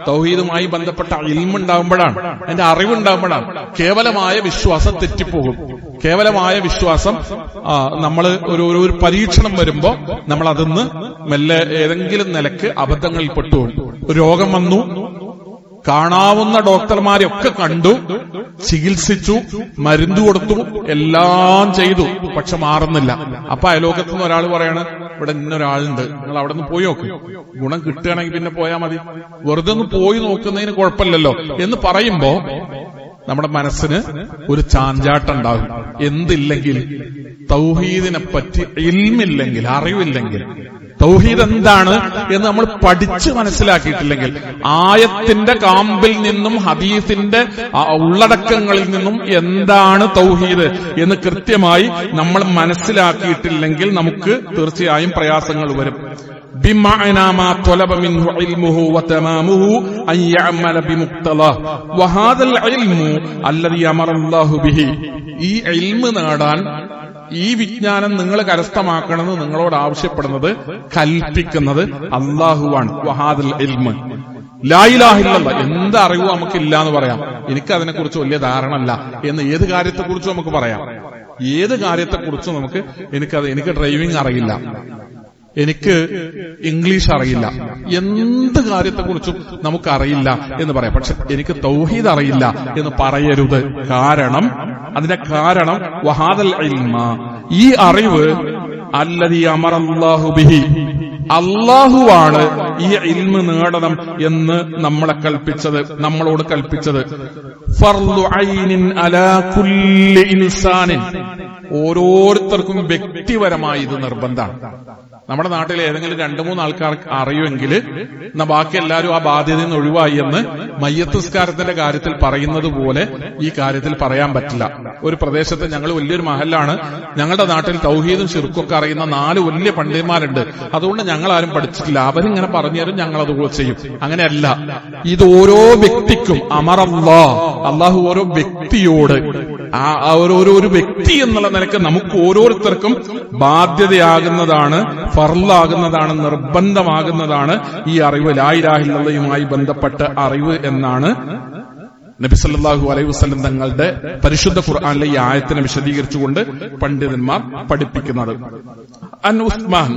തൗഹീദുമായി ബന്ധപ്പെട്ട ഇൽമുണ്ടാകുമ്പോഴാണ്, അതിന്റെ അറിവുണ്ടാകുമ്പോഴാണ്. കേവലമായ വിശ്വാസം തെറ്റിപ്പോകും. കേവലമായ വിശ്വാസം നമ്മൾ ഒരു പരീക്ഷണം വരുമ്പോ നമ്മൾ അതിന്ന് മെല്ലെ ഏതെങ്കിലും നിലക്ക് അബദ്ധങ്ങളിൽ പെട്ടുപോകും. ഒരു രോഗം വന്നു, കാണാവുന്ന ഡോക്ടർമാരെയൊക്കെ കണ്ടു, ചികിത്സിച്ചു, മരുന്ന് കൊടുത്തു, എല്ലാം ചെയ്തു, പക്ഷെ മാറുന്നില്ല. അപ്പൊ അയലോകത്ത് നിന്ന് ഒരാൾ പറയാണ്, ഇവിടെ ഇന്നൊരാളുണ്ട്, നിങ്ങൾ അവിടെ നിന്ന് പോയി നോക്ക്, ഗുണം കിട്ടുകയാണെങ്കിൽ പിന്നെ പോയാൽ മതി, വെറുതെ ഒന്ന് പോയി നോക്കുന്നതിന് കുഴപ്പമില്ലല്ലോ എന്ന് പറയുമ്പോ നമ്മുടെ മനസ്സിന് ഒരു ചാഞ്ചാട്ടുണ്ടാകും. എന്തില്ലെങ്കിൽ തൗഹീദിനെ പറ്റി ഇൽമില്ലെങ്കിൽ, അറിവില്ലെങ്കിൽ, തൗഹീദ് എന്താണ് എന്ന് നമ്മൾ പഠിച്ച് മനസ്സിലാക്കിയിട്ടില്ലെങ്കിൽ, ആയത്തിന്റെ കാമ്പിൽ നിന്നും ഹദീസിന്റെ ഉള്ളടക്കങ്ങളിൽ നിന്നും എന്താണ് തൗഹീദ് എന്ന് കൃത്യമായി നമ്മൾ മനസ്സിലാക്കിയിട്ടില്ലെങ്കിൽ നമുക്ക് തീർച്ചയായും പ്രയാസങ്ങൾ വരും. بمعنى ما طلب منه علمه وتمامه أن يعمل بمقتضاه وهذا العلم الذي أمر الله به. ഈ ഇൽമ് നേടാൻ, ഈ വിജ്ഞാനം നിങ്ങൾ കരസ്ഥമാക്കണമെന്ന് നിങ്ങളോട് ആവശ്യപ്പെടുന്നത്, കൽപ്പിക്കുന്നത് അല്ലാഹുവാണ്. വഹാദൽ ഇൽമ് ലാ ഇലാഹ ഇല്ലല്ലാഹ്. എന്ത് അറിവ് നമുക്കില്ല എന്ന് പറയാം, എനിക്കതിനെക്കുറിച്ച് വലിയ ധാരണ ഇല്ല എന്ന് ഏത് കാര്യത്തെക്കുറിച്ചും നമുക്ക് പറയാം. ഏത് കാര്യത്തെക്കുറിച്ചും എനിക്ക് ഡ്രൈവിംഗ് അറിയില്ല, എനിക്ക് ഇംഗ്ലീഷ് അറിയില്ല, എന്ത് കാര്യത്തെക്കുറിച്ചും നമുക്കറിയില്ല എന്ന് പറയാം. പക്ഷെ എനിക്ക് തൗഹീദ് അറിയില്ല എന്ന് പറയരുത്. അതിന്റെ കാരണം വഹാദൽ ഇൽമ, ഈ അറിവ് അല്ലദീ അമറല്ലാഹു ബിഹി, അല്ലാഹുവാണ് ഈ ഇൽമ് നേടണം എന്ന് നമ്മളോട് കൽപ്പിച്ചത്. ഫർളു ഐനിൻ അലാ കുല്ലി ഇൻസാനിൻ, ഓരോരുത്തർക്കും വ്യക്തിപരമായി ഇത് നിർബന്ധമാണ്. നമ്മുടെ നാട്ടിലെ ഏതെങ്കിലും 2-3 ആൾക്കാർക്ക് അറിയുമെങ്കിൽ ബാക്കി എല്ലാവരും ആ ബാധ്യതയിൽ നിന്ന് ഒഴിവായി എന്ന് മയ്യത്ത് നിസ്കാരത്തിന്റെ കാര്യത്തിൽ പറയുന്നത് പോലെ ഈ കാര്യത്തിൽ പറയാൻ പറ്റില്ല. ഒരു പ്രദേശത്ത്, ഞങ്ങൾ വലിയൊരു മഹല്ലാണ്, ഞങ്ങളുടെ നാട്ടിൽ തൗഹീദും ശിർക്കൊക്കെ അറിയുന്ന 4 വലിയ പണ്ഡിതന്മാരുണ്ട്. അതുകൊണ്ട് ഞങ്ങൾ ആരും പഠിച്ചിട്ടില്ല, അവരിങ്ങനെ പറഞ്ഞു തരും, ഞങ്ങൾ അതുപോലെ ചെയ്യും. അങ്ങനെയല്ല, ഇത് ഓരോ വ്യക്തിക്കും അല്ലാഹു ഓരോ വ്യക്തിയോട്, ഒരു വ്യക്തി എന്നുള്ള നിലക്ക് നമുക്ക് ഓരോരുത്തർക്കും ബാധ്യതയാകുന്നതാണ്, ഫർളാകുന്നതാണ്, നിർബന്ധമാകുന്നതാണ് ഈ അറിവ്. ലാ ഇലാഹ ഇല്ലല്ലാഹുമായി ബന്ധപ്പെട്ട അറിവ് എന്നാണ് നബി സല്ലല്ലാഹു അലൈഹി വസല്ലം തങ്ങളുടെ പരിശുദ്ധ ഖുർആനിലെ ഈ ആയത്തിനെ വിശദീകരിച്ചുകൊണ്ട് പണ്ഡിതന്മാർ പഠിപ്പിക്കുന്നത്. അൻ ഉസ്മാൻ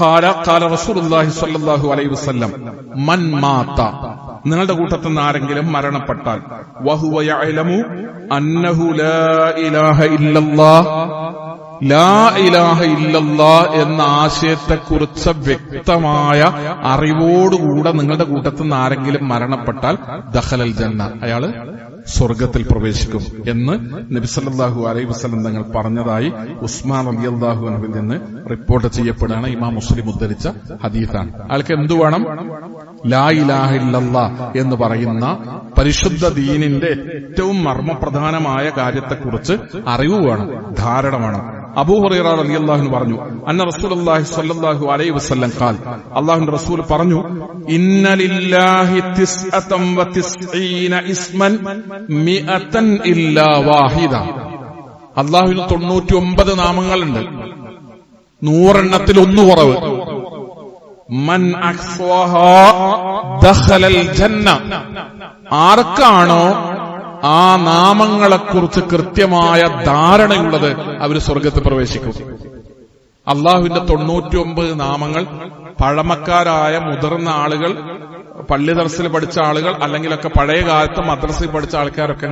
ഖാല റസൂലുള്ളാഹി സ്വല്ലല്ലാഹു അലൈഹി വസല്ലം മൻ മാത, നിങ്ങളുടെ കൂട്ടത്തിൽ നിന്ന് ആരെങ്കിലും മരണപ്പെട്ടാൽ, വഹുവ യഅലമു അന്നഹു ലാ ഇലാഹ ഇല്ലല്ലാഹ്, ലാ ഇലാഹ ഇല്ലല്ലാഹ് എന്ന ആശയത്തെക്കുറിച്ച് വ്യക്തമായ അറിവോടുകൂടെ നിങ്ങളുടെ കൂട്ടത്തിൽ നിന്ന് ആരെങ്കിലും മരണപ്പെട്ടാൽ ദഖലൽ ജന്ന, അയാള് സ്വർഗത്തിൽ പ്രവേശിക്കും എന്ന് നബി സല്ലല്ലാഹു അലൈഹി വസല്ലം തങ്ങൾ പറഞ്ഞതായി ഉസ്മാൻ റളിയല്ലാഹു അൻഹുവിൽ നിന്ന് റിപ്പോർട്ട് ചെയ്യപ്പെടുകയാണ്. ഇമാം മുസ്ലിം ഉദ്ധരിച്ച ഹദീസാണ്. അയാൾക്ക് എന്തു വേണം? ലാ ഇലാഹ ഇല്ലല്ലാഹ് എന്ന് പറയുന്ന പരിശുദ്ധ ദീനിന്റെ ഏറ്റവും മർമ്മപ്രധാനമായ കാര്യത്തെക്കുറിച്ച് അറിവ് വേണം, ധാരണ വേണം. അബൂ ഹുറൈറ റളിയല്ലാഹു അൻഹു പറഞ്ഞു, അന്ന റസൂലുള്ളാഹി സ്വല്ലല്ലാഹു അലൈഹി വസല്ലം ഖാൽ, അല്ലാഹുവിന്റെ റസൂൽ പറഞ്ഞു, ഇന്ന ലില്ലാഹി 99 ഇസ്മൻ മിഅതൻ ഇല്ലാ വാഹിദ. അല്ലാഹുവിന് 99 നാമങ്ങളുണ്ട്, 100 എണ്ണത്തിൽ 1 കുറവ്. മൻ അഹ്സാഹാ ദഖലൽ ജന്ന, ആർക്കാണോ ആ നാമങ്ങളെക്കുറിച്ച് കൃത്യമായ ധാരണയുള്ളത് അവർ സ്വർഗത്തിൽ പ്രവേശിക്കും. അള്ളാഹുവിന്റെ 99 നാമങ്ങൾ പഴമക്കാരായ മുതിർന്ന ആളുകൾ, പള്ളി ദർസിൽ പഠിച്ച ആളുകൾ, അല്ലെങ്കിലൊക്കെ പഴയ കാലത്ത് മദ്രസയിൽ പഠിച്ച ആൾക്കാരൊക്കെ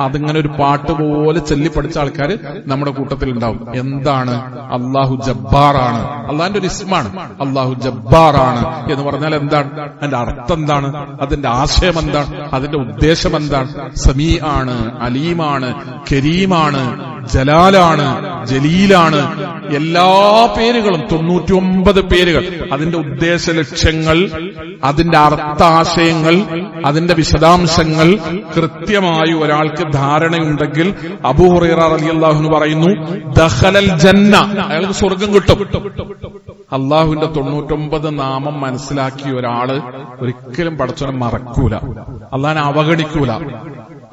അതിങ്ങനെ ഒരു പാട്ട് പോലെ ചൊല്ലി പഠിച്ച ആൾക്കാർ നമ്മുടെ കൂട്ടത്തിൽ ഉണ്ടാവും. എന്താണ്? അള്ളാഹു ജബ്ബാറാണ്, അള്ളാഹിന്റെ ഒരു ഇസ്മാണ്. അള്ളാഹു ജബ്ബാറാണ് എന്ന് പറഞ്ഞാൽ എന്താണ്? അതിന്റെ അർത്ഥം എന്താണ്? അതിന്റെ ആശയം എന്താണ്? അതിന്റെ ഉദ്ദേശം എന്താണ്? സമീ ആണ്, അലീമാണ്, കരീമാണ്, ജലാലാണ്, ജലീലാണ്, എല്ലാ പേരുകളും 99 പേരുകൾ, അതിന്റെ ഉദ്ദേശ ലക്ഷ്യങ്ങൾ, അതിന്റെ അർത്ഥാശയങ്ങൾ, അതിന്റെ വിശദാംശങ്ങൾ കൃത്യമായി ഒരാൾക്ക് ധാരണയുണ്ടെങ്കിൽ അബൂ ഹുറൈറ റളിയല്ലാഹു അൻഹു പറയുന്നു, ദഖലൽ ജന്ന, അയാൾക്ക് സ്വർഗം കിട്ടും. അള്ളാഹുവിന്റെ 99 നാമം മനസ്സിലാക്കിയ ഒരാള് ഒരിക്കലും പടച്ചവനെ മറക്കൂല, അള്ളാഹിനെ അവഗണിക്കൂല.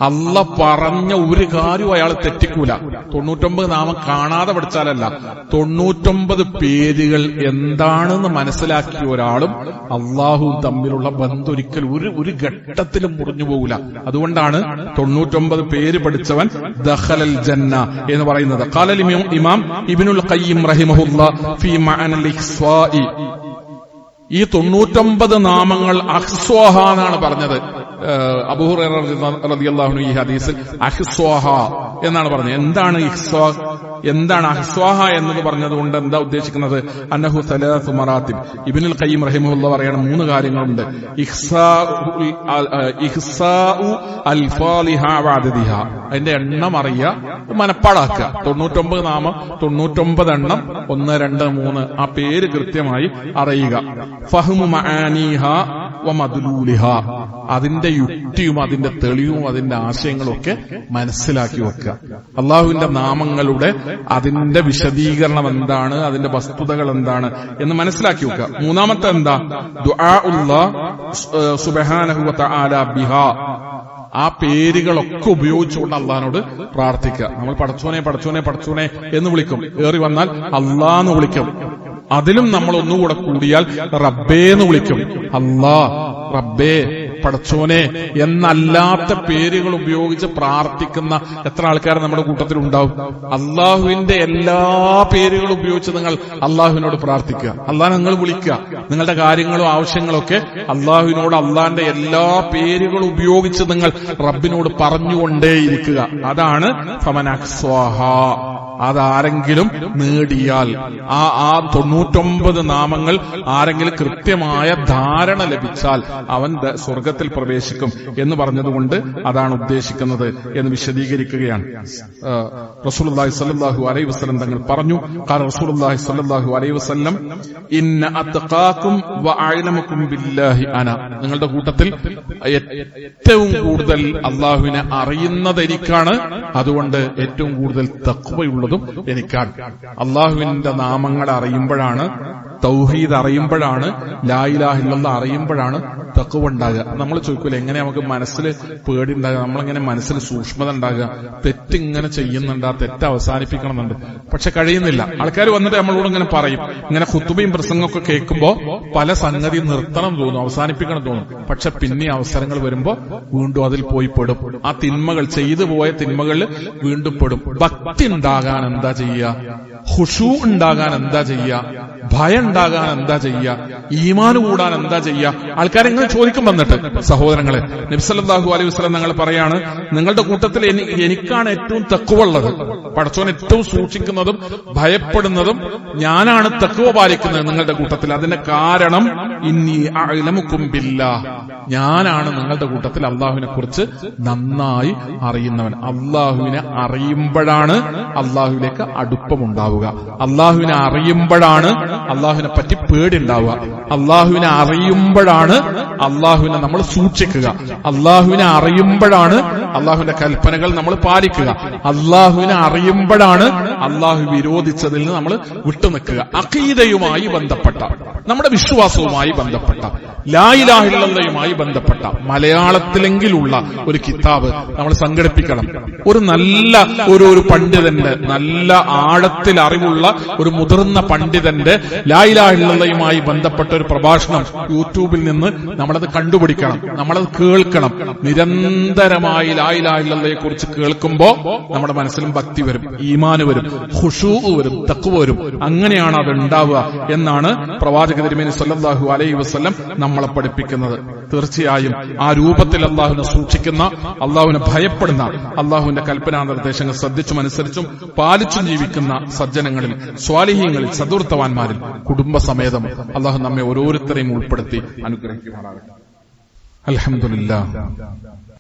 അല്ല പറഞ്ഞ ഒരു കാര്യവും അയാൾ തെറ്റിക്കൂല. 99 നാമം കാണാതെ പഠിച്ചാലല്ല, 99 പേരുകൾ എന്താണെന്ന് മനസ്സിലാക്കിയ ഒരാളും അള്ളാഹുവും തമ്മിലുള്ള ബന്ധം ഒരിക്കൽ ഒരു ഘട്ടത്തിലും മുറിഞ്ഞു പോകില്ല. അതുകൊണ്ടാണ് 99 പേര് പഠിച്ചവൻ ദഖലൽ ജന്ന എന്ന് പറയുന്നത്. ഖാലൽ ഇമാം ഇബ്നുൽ ഖയ്യിം റഹിമഹുല്ലാഹ് ഫീ മഅനൽ ഇഖ്സാഇ, ഈ 99 നാമങ്ങൾ അഹ്സ്വാഹ എന്നാണ് പറഞ്ഞത്. അബൂ ഹുറൈറ റളിയല്ലാഹു അൻഹു ഈ ഹദീസിൽ അഹ്സ്വാഹ എന്നാണ് പറഞ്ഞത്. എന്താണ് ഇഹ്സ്വാഹ, എന്താണ് അഹ്സ്വാഹ എന്നത് പറഞ്ഞതുകൊണ്ട് എന്താ ഉദ്ദേശിക്കുന്നത്? അന്നഹു സലാസു മറാത്തിബ്. ഇബ്നുൽ ഖയ്യിം റഹിമഹുല്ലാഹ് പറയാണ് 3 കാര്യങ്ങളുണ്ട്. ഇഹ്സാഉ അൽഫാലിഹ വഅദദിഹ, അതിന്റെ എണ്ണം അറിയുക, മനപ്പാടാക്കുക. 99 നാമം, 99 എണ്ണം, 1 2 3 ആ പേര് കൃത്യമായി അറിയുക. ഫഹ്മു മആനീഹ വമദ്ലൂലിഹ, അതിന്റെ യുക്തിയും അതിന്റെ തെളിവും അതിന്റെ ആശയങ്ങളും ഒക്കെ മനസ്സിലാക്കി വെക്കുക. അള്ളാഹുവിന്റെ നാമങ്ങളുടെ അതിന്റെ വിശദീകരണം എന്താണ്, അതിന്റെ വസ്തുതകൾ എന്താണ് എന്ന് മനസ്സിലാക്കി വെക്കുക. മൂന്നാമത്തെ എന്താ? ദുആഉല്ലാഹ് സുബ്ഹാനഹു വ തആല ബിഹാ, ആ പേരുകളൊക്കെ ഉപയോഗിച്ചുകൊണ്ട് അള്ളാഹിനോട് പ്രാർത്ഥിക്കുക. നമ്മൾ പടച്ചോനെ പടച്ചോനെ പടച്ചോനെ എന്ന് വിളിക്കും, ഏറി വന്നാൽ അള്ളാന്ന് വിളിക്കും. അതിലും നമ്മൾ ഒന്നുകൂടെ കൂടിയാൽ റബ്ബേന്ന് വിളിക്കും. അല്ലാ, റബ്ബേ, പടച്ചോനെ എന്നല്ലാത്ത പേരുകൾ ഉപയോഗിച്ച് പ്രാർത്ഥിക്കുന്ന എത്ര ആൾക്കാർ നമ്മുടെ കൂട്ടത്തിൽ ഉണ്ടാവും? അള്ളാഹുവിന്റെ എല്ലാ പേരുകളും ഉപയോഗിച്ച് നിങ്ങൾ അള്ളാഹുവിനോട് പ്രാർത്ഥിക്കുക, അള്ളാഹ് നിങ്ങൾ വിളിക്കുക. നിങ്ങളുടെ കാര്യങ്ങളും ആവശ്യങ്ങളും ഒക്കെ അള്ളാഹുവിനോട് അള്ളാഹിന്റെ എല്ലാ പേരുകളും ഉപയോഗിച്ച് നിങ്ങൾ റബ്ബിനോട് പറഞ്ഞുകൊണ്ടേയിരിക്കുക. അതാണ് ഫമൻ അഹ്സ്വാഹ. അതാരെങ്കിലും നേടിയാൽ, ആ 99 നാമങ്ങൾ ആരെങ്കിലും കൃത്യമായ ധാരണ ലഭിച്ചാൽ അവൻ സ്വർഗത്തിൽ പ്രവേശിക്കും എന്ന് പറഞ്ഞതുകൊണ്ട് അതാണ് ഉദ്ദേശിക്കുന്നത് എന്ന് വിശദീകരിക്കുകയാണ്. റസൂലുള്ളാഹി സ്വല്ലല്ലാഹു അലൈഹി വസല്ലം തങ്ങൾ പറഞ്ഞു, ഖാല റസൂലുള്ളാഹി സ്വല്ലല്ലാഹു അലൈഹി വസല്ലം ഇന്ന അത്ഖാകും വഅഅലമുകും ബില്ലാഹി അന, നിങ്ങളുടെ കൂട്ടത്തിൽ ഏറ്റവും കൂടുതൽ അള്ളാഹുവിനെ അറിയുന്നത് എനിക്കാണ്, അതുകൊണ്ട് ഏറ്റവും കൂടുതൽ തഖ്വയുള്ളതും എനിക്കാണ്. അള്ളാഹുവിന്റെ നാമങ്ങളെ അറിയുമ്പോഴാണ്, തൗഹീദ് അറിയുമ്പോഴാണ്, ലാ ഇലാഹ ഇല്ലല്ലാഹ് അറിയുമ്പോഴാണ് തഖ്വ ഉണ്ടാകുക. നമ്മൾ ചോദിക്കൂല, എങ്ങനെ നമുക്ക് മനസ്സിൽ പേടി ഉണ്ടാകുക, നമ്മളെങ്ങനെ മനസ്സിൽ സൂക്ഷ്മത ഉണ്ടാകുക? തെറ്റിങ്ങനെ ചെയ്യുന്നുണ്ട്, ആ തെറ്റ് അവസാനിപ്പിക്കണമെന്നുണ്ട്, പക്ഷെ കഴിയുന്നില്ല. ആൾക്കാർ വന്നിട്ട് നമ്മളോട് ഇങ്ങനെ പറയും, ഇങ്ങനെ ഖുതുബയും പ്രസംഗമൊക്കെ കേൾക്കുമ്പോൾ പല സംഗതി നിർത്തണം തോന്നും, അവസാനിപ്പിക്കണം തോന്നും, പക്ഷെ പിന്നെ അവസരങ്ങൾ വരുമ്പോ വീണ്ടും അതിൽ പോയി പെടും. ആ തിന്മകൾ, ചെയ്തു പോയ തിന്മകളിൽ വീണ്ടും പെടും. ഭക്തി ഉണ്ടാകാൻ എന്താ ചെയ്യുക? ഖുശൂ ഉണ്ടാകാൻ എന്താ ചെയ്യുക? ഭയം ഉണ്ടാകാൻ എന്താ ചെയ്യുക? ഈമാൻ കൂടാൻ എന്താ ചെയ്യുക? ആൾക്കാരെങ്ങനെ ചോദിക്കും വന്നിട്ട്, സഹോദരങ്ങളെ, നബി സല്ലല്ലാഹു അലൈഹി വസല്ലം ഞങ്ങൾ പറയാണ്, നിങ്ങളുടെ കൂട്ടത്തിൽ എനിക്കാണ് ഏറ്റവും തഖ്വ ഉള്ളത്, പടച്ചോൻ ഏറ്റവും സൂക്ഷിക്കുന്നതും ഭയപ്പെടുന്നതും ഞാനാണ്, തഖ്വ പാലിക്കുന്നത് നിങ്ങളുടെ കൂട്ടത്തിൽ. അതിന്റെ കാരണം ഇന്നി അഅലമുകും ബില്ലാഹ്, ഞാനാണ് നിങ്ങളുടെ കൂട്ടത്തിൽ അള്ളാഹുവിനെ കുറിച്ച് നന്നായി അറിയുന്നവൻ. അള്ളാഹുവിനെ അറിയുമ്പോഴാണ് അള്ളാഹുവിലേക്ക് അടുപ്പമുണ്ടാവുക. അള്ളാഹുവിനെ അറിയുമ്പോഴാണ് അള്ളാഹുവിനെ പറ്റി പേടിയുണ്ടാവുക. അള്ളാഹുവിനെ അറിയുമ്പോഴാണ് അള്ളാഹുവിനെ നമ്മൾ സൂക്ഷിക്കുക. അള്ളാഹുവിനെ അറിയുമ്പോഴാണ് അള്ളാഹുവിന്റെ കൽപ്പനകൾ നമ്മൾ പാലിക്കുക. അള്ളാഹുവിനെ അറിയുമ്പോഴാണ് അള്ളാഹു വിരോധിച്ചതിൽ നിന്ന് നമ്മൾ വിട്ടുനിൽക്കുക. അഖീദയുമായി ബന്ധപ്പെട്ട, നമ്മുടെ വിശ്വാസവുമായി ബന്ധപ്പെട്ട, ലാ ഇലാഹ ഇല്ലല്ലാഹുമായി ബന്ധപ്പെട്ട മലയാളത്തിലെങ്കിലുള്ള ഒരു കിതാബ് നമ്മൾ സംഘടിപ്പിക്കണം. ഒരു നല്ല ഒരു പണ്ഡിതന്റെ, നല്ല ആഴത്തിൽ അറിവുള്ള ഒരു മുതിർന്ന പണ്ഡിതന്റെ ലാ ഇലാഹ ഇല്ലല്ലാഹുമായി ബന്ധപ്പെട്ട ഒരു പ്രഭാഷണം യൂട്യൂബിൽ നിന്ന് നമ്മളത് കണ്ടുപിടിക്കണം, നമ്മളത് കേൾക്കണം. നിരന്തരമായി ലാ ഇലാഹ ഇല്ലല്ലാഹയെ കുറിച്ച് കേൾക്കുമ്പോ നമ്മുടെ മനസ്സിലും ഭക്തി വരും, ഈമാന് വരും, ഖുശൂ വരും, തഖ്വ വരും. അങ്ങനെയാണ് അത് ഉണ്ടാവുക എന്നാണ് പ്രവാചക തിരുമേനി സല്ലല്ലാഹു അലൈഹി വസല്ലം നമ്മളെ പഠിപ്പിക്കുന്നത്. തീർച്ചയായും ആ രൂപത്തിൽ അള്ളാഹുവിനെ സൂക്ഷിക്കുന്ന, അള്ളാഹുവിനെ ഭയപ്പെടുന്ന, അള്ളാഹുവിന്റെ കൽപ്പനാ നിർദ്ദേശങ്ങൾ ശ്രദ്ധിച്ചും അനുസരിച്ചും പാലിച്ചും ജീവിക്കുന്ന സജ്ജനങ്ങളിൽ, സ്വാലിഹീങ്ങളിൽ, സദുർത്തവാന്മാരിൽ കുടുംബസമേതം അള്ളാഹു നമ്മെ ഓരോരുത്തരെയും ഉൾപ്പെടുത്തി അനുഗ്രഹിക്കുമാറാകട്ടെ. അൽഹംദുലില്ലാഹ്,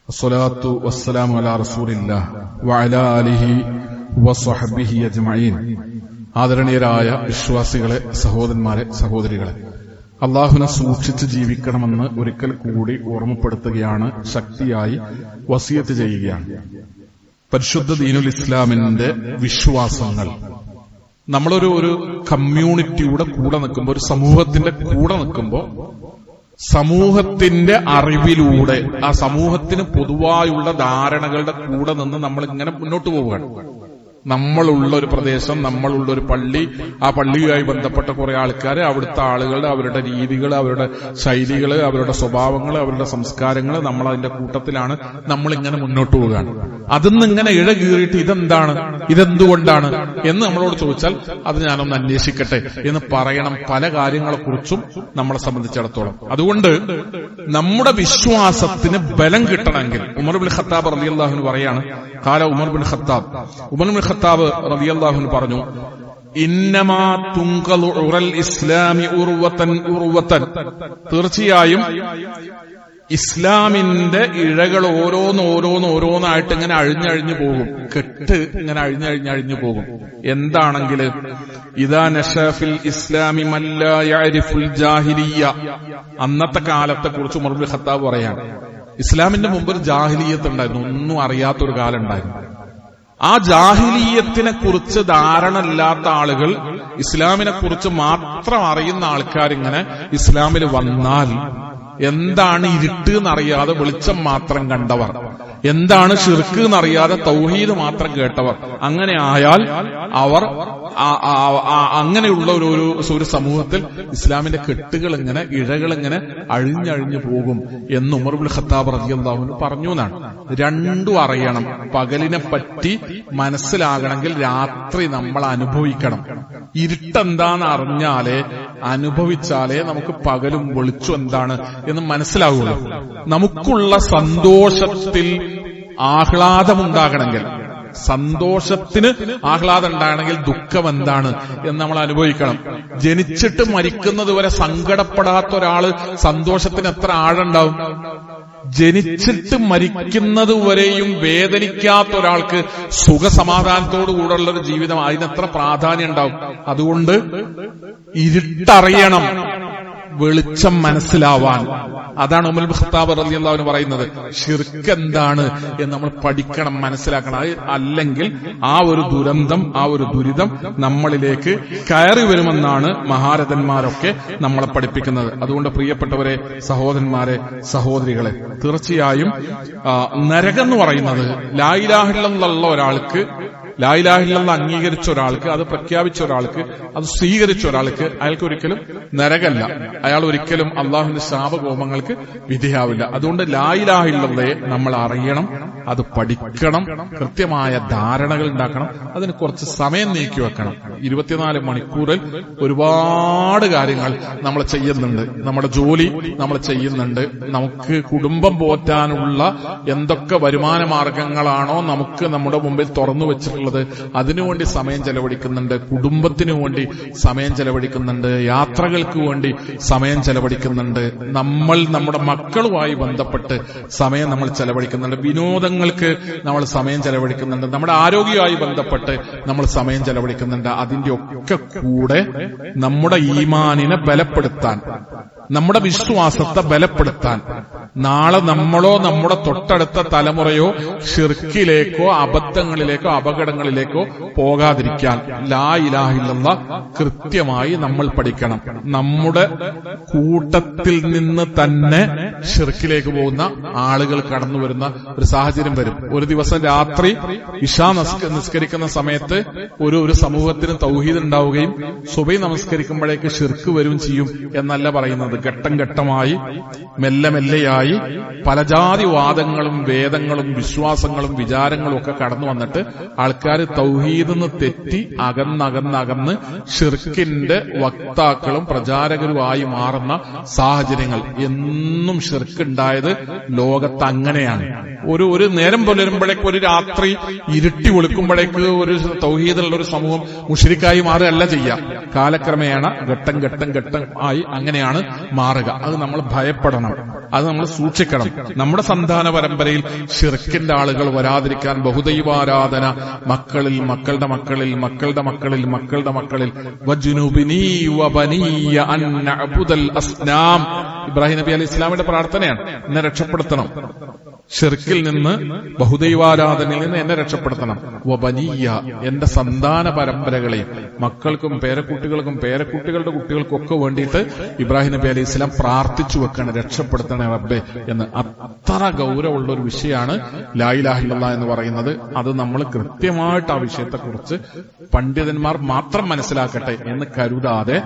വസ്സലാത്തു വസ്സലാമു അലാ റസൂലില്ലാഹ് വഅലാ ആലിഹി വസ്വഹ്ബിഹി അജ്മഈൻ. ആദരണീയരായ വിശ്വാസികളെ, സഹോദരന്മാരെ, സഹോദരികളെ, അള്ളാഹുവിനെ സൂക്ഷിച്ച് ജീവിക്കണമെന്ന് ഒരിക്കൽ കൂടി ഓർമ്മപ്പെടുത്തുകയാണ്, ശക്തിയായി വസിയത്ത് ചെയ്യുകയാണ്. പരിശുദ്ധ ദീനുൽ ഇസ്ലാമിന്റെ വിശ്വാസങ്ങൾ നമ്മളൊരു കമ്മ്യൂണിറ്റിയുടെ കൂടെ നിൽക്കുമ്പോൾ, ഒരു സമൂഹത്തിന്റെ കൂടെ നിൽക്കുമ്പോൾ, സമൂഹത്തിന്റെ അറിവിലൂടെ ആ സമൂഹത്തിന് പൊതുവായുള്ള ധാരണകളുടെ കൂടെ നിന്ന് നമ്മൾ ഇങ്ങനെ മുന്നോട്ട് പോവുകയാണ്. നമ്മളുള്ള ഒരു പ്രദേശം, നമ്മളുള്ള ഒരു പള്ളി, ആ പള്ളിയുമായി ബന്ധപ്പെട്ട കുറെ ആൾക്കാർ, അവിടുത്തെ ആളുകൾ, അവരുടെ രീതികൾ, അവരുടെ ശൈലികൾ, അവരുടെ സ്വഭാവങ്ങൾ, അവരുടെ സംസ്കാരങ്ങൾ, നമ്മൾ അതിന്റെ കൂട്ടത്തിലാണ് നമ്മളിങ്ങനെ മുന്നോട്ട് പോവുകയാണ്. അതിന്ന് ഇങ്ങനെ ഇഴകീറിയിട്ട് ഇതെന്താണ്, ഇതെന്തുകൊണ്ടാണ് എന്ന് നമ്മളോട് ചോദിച്ചാൽ അത് ഞാനൊന്ന് അന്വേഷിക്കട്ടെ എന്ന് പറയണം പല കാര്യങ്ങളെക്കുറിച്ചും നമ്മളെ സംബന്ധിച്ചിടത്തോളം. അതുകൊണ്ട് നമ്മുടെ വിശ്വാസത്തിന് ബലം കിട്ടണമെങ്കിൽ ഉമർ ബിൻ ഖത്താബ് റളിയല്ലാഹു അൻഹു പറയാണ്, ഖാല ഉമർ ബിൻ ഖത്താബ് റളിയല്ലാഹു അൻഹു പറഞ്ഞു, ഇന്നമാ തുൻഖലു ഉറൽ ഇസ്ലാമി ഉർവതൻ ഉർവതൻ, തീർച്ചയായും ഇസ്ലാമിന്റെ ഇഴകൾ ഓരോന്നായിട്ട് ഇങ്ങനെ അഴിഞ്ഞഴിഞ്ഞു പോകും, കെട്ട് ഇങ്ങനെ അഴിഞ്ഞഴിഞ്ഞു പോകും. എന്താണെങ്കിൽ ഇദാ നശഫിൽ ഇസ്ലാമി മല്ലാ യഅരിഫുൽ ജാഹിലിയ്യ, അന്നത്തെ കാലത്തെ കുറിച്ച് ഉമർ ബിൻ ഖത്താബ് പറയാണ്, ഇസ്ലാമിന്റെ മുമ്പ് ഒരു ജാഹിലിയ്യത്ത് ഉണ്ടായിരുന്നു, ഒന്നും അറിയാത്തൊരു കാലം ഉണ്ടായിരുന്നു. ആ ജാഹിലിയ്യത്തിനെ കുറിച്ച് ധാരണ ഇല്ലാത്ത ആളുകൾ, ഇസ്ലാമിനെ കുറിച്ച് മാത്രം അറിയുന്ന ആൾക്കാരിങ്ങനെ ഇസ്ലാമിൽ വന്നാൽ, എന്താണ് ഇരുട്ട് എന്നറിയാതെ വെളിച്ചം മാത്രം കണ്ടവർ, എന്താണ് ശിർക്ക് എന്നറിയാതെ തൗഹീദ് മാത്രം കേട്ടവർ, അങ്ങനെ ആയാൽ അവർ അങ്ങനെയുള്ള ഒരു സമൂഹത്തിൽ ഇസ്ലാമിന്റെ കെട്ടുകൾ ഇങ്ങനെ ഇഴകൾ ഇങ്ങനെ അഴിഞ്ഞഴിഞ്ഞു പോകും എന്ന് ഉമർ ഇബ്നു ഖത്താബ് റളിയല്ലാഹു അൻഹു പറഞ്ഞു എന്നാണ്. രണ്ടും അറിയണം. പകലിനെ പറ്റി മനസ്സിലാകണമെങ്കിൽ രാത്രി നമ്മൾ അനുഭവിക്കണം. ഇരുട്ടെന്താന്ന് അറിഞ്ഞാലേ, അനുഭവിച്ചാലേ നമുക്ക് പകലും വെളിച്ചം എന്താണ് എന്ന് മനസ്സിലാവുള്ളൂ. നമുക്കുള്ള സന്തോഷത്തിൽ ആഹ്ലാദമുണ്ടാകണമെങ്കിൽ, സന്തോഷത്തിന് ആഹ്ലാദം ഉണ്ടാകണമെങ്കിൽ ദുഃഖം എന്താണ് എന്ന് നമ്മൾ അനുഭവിക്കണം. ജനിച്ചിട്ട് മരിക്കുന്നത് വരെ സങ്കടപ്പെടാത്ത ഒരാള് സന്തോഷത്തിന് എത്ര ആഴുണ്ടാവും? ജനിച്ചിട്ട് മരിക്കുന്നത് വരെയും വേദനിക്കാത്ത ഒരാൾക്ക് സുഖസമാധാനത്തോടു കൂടെയുള്ള ഒരു ജീവിതം, അതിനെത്ര പ്രാധാന്യം ഉണ്ടാവും. അതുകൊണ്ട് ഇരുട്ടറിയണം, വെളിച്ചം മനസ്സിലാവാൻ. അതാണ് ഉമർ ഇബ്നു ഖത്താബ് റളിയല്ലാഹു അൻഹു പറയുന്നത്. ശിർക്ക് എന്താണ് എന്ന് നമ്മൾ പഠിക്കണം, മനസ്സിലാക്കണം. അല്ലെങ്കിൽ ആ ഒരു ദുരന്തം, ആ ഒരു ദുരിതം നമ്മളിലേക്ക് കയറി വരുമെന്നാണ് മഹാരഥന്മാരൊക്കെ നമ്മളെ പഠിപ്പിക്കുന്നത്. അതുകൊണ്ട് പ്രിയപ്പെട്ടവരെ, സഹോദരന്മാരെ, സഹോദരികളെ, തീർച്ചയായും നരകം എന്ന് പറയുന്നത് ലാ ഇലാഹ ഇല്ലല്ലാഹ് ഒരാൾക്ക്, ലാ ഇലാഹ ഇല്ലല്ലാഹ് അംഗീകരിച്ച ഒരാൾക്ക്, അത് പ്രഖ്യാപിച്ച ഒരാൾക്ക്, അത് സ്വീകരിച്ച ഒരാൾക്ക്, അയാൾക്ക് ഒരിക്കലും നരകമല്ല. അയാൾ ഒരിക്കലും അള്ളാഹുവിന്റെ ശാപകോപങ്ങൾക്ക് വിധേയാവില്ല. അതുകൊണ്ട് ലാ ഇലാഹ ഇല്ലല്ലാഹയെ നമ്മൾ അറിയണം, അത് പഠിക്കണം, കൃത്യമായ ധാരണകൾ ഉണ്ടാക്കണം, അതിന് കുറച്ച് സമയം നീക്കി വെക്കണം. 24 മണിക്കൂറിൽ ഒരുപാട് കാര്യങ്ങൾ നമ്മൾ ചെയ്യുന്നുണ്ട്. നമ്മുടെ ജോലി നമ്മൾ ചെയ്യുന്നുണ്ട്. നമുക്ക് കുടുംബം പോറ്റാനുള്ള എന്തൊക്കെ വരുമാന മാർഗങ്ങളാണോ നമുക്ക് നമ്മുടെ മുമ്പിൽ തുറന്നു വെച്ചിട്ടുള്ളത്, അതിനുവേണ്ടി സമയം ചെലവഴിക്കുന്നുണ്ട്. കുടുംബത്തിനു വേണ്ടി സമയം ചെലവഴിക്കുന്നുണ്ട്. യാത്രകൾക്ക് വേണ്ടി സമയം ചെലവഴിക്കുന്നുണ്ട്. നമ്മൾ നമ്മുടെ മക്കളുമായി ബന്ധപ്പെട്ട് സമയം നമ്മൾ ചെലവഴിക്കുന്നുണ്ട്. വിനോദങ്ങൾക്ക് നമ്മൾ സമയം ചെലവഴിക്കുന്നുണ്ട്. നമ്മുടെ ആരോഗ്യവുമായി ബന്ധപ്പെട്ട് നമ്മൾ സമയം ചെലവഴിക്കുന്നുണ്ട്. അതിന്റെ ഒക്കെ കൂടെ നമ്മുടെ ഈമാനിനെ ബലപ്പെടുത്താൻ, നമ്മുടെ വിശ്വാസത്തെ ബലപ്പെടുത്താൻ, നാളെ നമ്മളോ നമ്മുടെ തൊട്ടടുത്ത തലമുറയോ ശിർക്കിലേക്കോ അബദ്ധങ്ങളിലേക്കോ അപകടങ്ങളിലേക്കോ പോകാതിരിക്കാൻ ലാ ഇലാഹ ഇല്ലല്ലാഹ് കൃത്യമായി നമ്മൾ പഠിക്കണം. നമ്മുടെ കൂട്ടത്തിൽ നിന്ന് തന്നെ ശിർക്കിലേക്ക് പോകുന്ന ആളുകൾ കടന്നു വരുന്ന ഒരു സാഹചര്യം വരും. ഒരു ദിവസം രാത്രി ഇശാ നിസ്കരിക്കുന്ന സമയത്ത് ഒരു സമൂഹത്തിന് തൗഹീദ് ഉണ്ടാവുകയും സുബഹി നമസ്കരിക്കുമ്പോഴേക്ക് ശിർക്ക് വരും ചെയ്യും എന്നല്ല പറയുന്നത്. ഘട്ടം ഘട്ടമായി, മെല്ലെ മെല്ലെയായി പല ജാതി വാദങ്ങളും വേദങ്ങളും വിശ്വാസങ്ങളും വിചാരങ്ങളും ഒക്കെ കടന്നു വന്നിട്ട് ആൾക്കാർ തൗഹീദിന്ന് തെറ്റി അകന്നകന്ന് ഷിർക്കിന്റെ വക്താക്കളും പ്രചാരകരുമായി മാറുന്ന സാഹചര്യങ്ങൾ. എന്നും ഷിർക്കുണ്ടായത് ലോകത്ത് അങ്ങനെയാണ്. ഒരു നേരം പുലരുമ്പോഴേക്ക്, ഒരു രാത്രി ഇരുട്ടി ഒളിക്കുമ്പോഴേക്ക് ഒരു തൗഹീദുള്ള ഒരു സമൂഹം മുശ്രിക്കായി മാറുകയല്ല ചെയ്യുക. കാലക്രമേണ ഘട്ടം ആയി അങ്ങനെയാണ് മാറുക. അത് നമ്മൾ ഭയപ്പെടണം, അത് നമ്മൾ സൂക്ഷിക്കണം. നമ്മുടെ സന്താന പരമ്പരയിൽ ഷിർക്കിന്റെ ആളുകൾ വരാതിരിക്കാൻ ബഹുദൈവാരാധന മക്കളിൽ, മക്കളുടെ മക്കളിൽ, മക്കളുടെ മക്കളിൽ, മക്കളുടെ മക്കളിൽ വജ്നുബിനി വബനിയ അൻ നഅബുദൽ അസ്നാം ഇബ്രാഹിം നബി അലൈഹി ഇസ്ലാമിന്റെ പ്രാർത്ഥനയാണ്, എന്നെ രക്ഷപ്പെടുത്തണം, ഷിർക്കിൽ നിന്ന്, ബഹുദൈവാരാധനയിൽ നിന്ന് എന്നെ രക്ഷപ്പെടുത്തണം. വബനിയ, എന്റെ സന്താന പരമ്പരകളെയും, മക്കൾക്കും പേരക്കുട്ടികൾക്കും പേരക്കുട്ടികളുടെ കുട്ടികൾക്കും ഒക്കെ വേണ്ടിയിട്ട് ഇബ്രാഹിം നബി അലൈഹി ഇസ്ലാം പ്രാർത്ഥിച്ചു വെക്കണം, രക്ഷപ്പെടുത്തണേ റബ്ബേ എന്ന്. അത്ര ഗൗരവമുള്ള ഒരു വിഷയമാണ് ലാ ഇലാഹ ഇല്ലല്ലാഹ് എന്ന് പറയുന്നത്. അത് നമ്മൾ കൃത്യമായിട്ട് ആ വിഷയത്തെക്കുറിച്ച് പണ്ഡിതന്മാർ മാത്രം മനസ്സിലാക്കട്ടെ എന്ന് കരുതാതെ,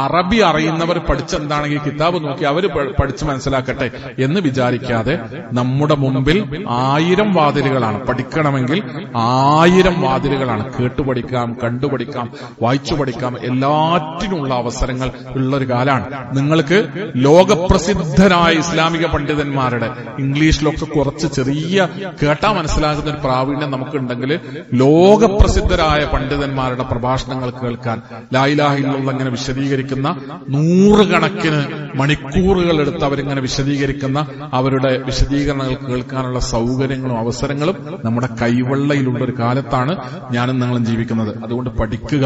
അറബി അറിയുന്നവർ പഠിച്ചെന്താണെങ്കിൽ കിതാബ് നോക്കി അവർ പഠിച്ച് മനസ്സിലാക്കട്ടെ എന്ന് വിചാരിക്കാതെ, നമ്മുടെ മുമ്പിൽ 1000 വാതിലുകളാണ്. പഠിക്കണമെങ്കിൽ 1000 വാതിലുകളാണ്. കേട്ടുപഠിക്കാം, കണ്ടുപഠിക്കാം, വായിച്ചു പഠിക്കാം, എല്ലാറ്റിനുമുള്ള അവസരങ്ങൾ ഉള്ളൊരു കാലാണ്. നിങ്ങൾക്ക് ലോകപ്രസിദ്ധരായ ഇസ്ലാമിക പണ്ഡിതന്മാരുടെ ഇംഗ്ലീഷിലൊക്കെ കുറച്ച് ചെറിയ കേട്ടാ മനസ്സിലാകുന്ന ഒരു പ്രാവീണ്യം നമുക്കുണ്ടെങ്കിൽ ലോകപ്രസിദ്ധരായ പണ്ഡിതന്മാരുടെ പ്രഭാഷണങ്ങൾ കേൾക്കാൻ, ലാ ഇലാഹ ഇല്ലല്ലാഹ് ഇങ്ങനെ വിശദീകരിക്കുന്ന 100 കണക്കിന് മണിക്കൂറുകൾ എടുത്ത് അവരിങ്ങനെ വിശദീകരിക്കുന്ന അവരുടെ വിശദീകരണങ്ങൾ കേൾക്കാനുള്ള സൗകര്യങ്ങളും അവസരങ്ങളും നമ്മുടെ കൈവെള്ളയിലുള്ള ഒരു കാലത്താണ് ഞാനും നിങ്ങളും ജീവിക്കുന്നത്. അതുകൊണ്ട് പഠിക്കുക,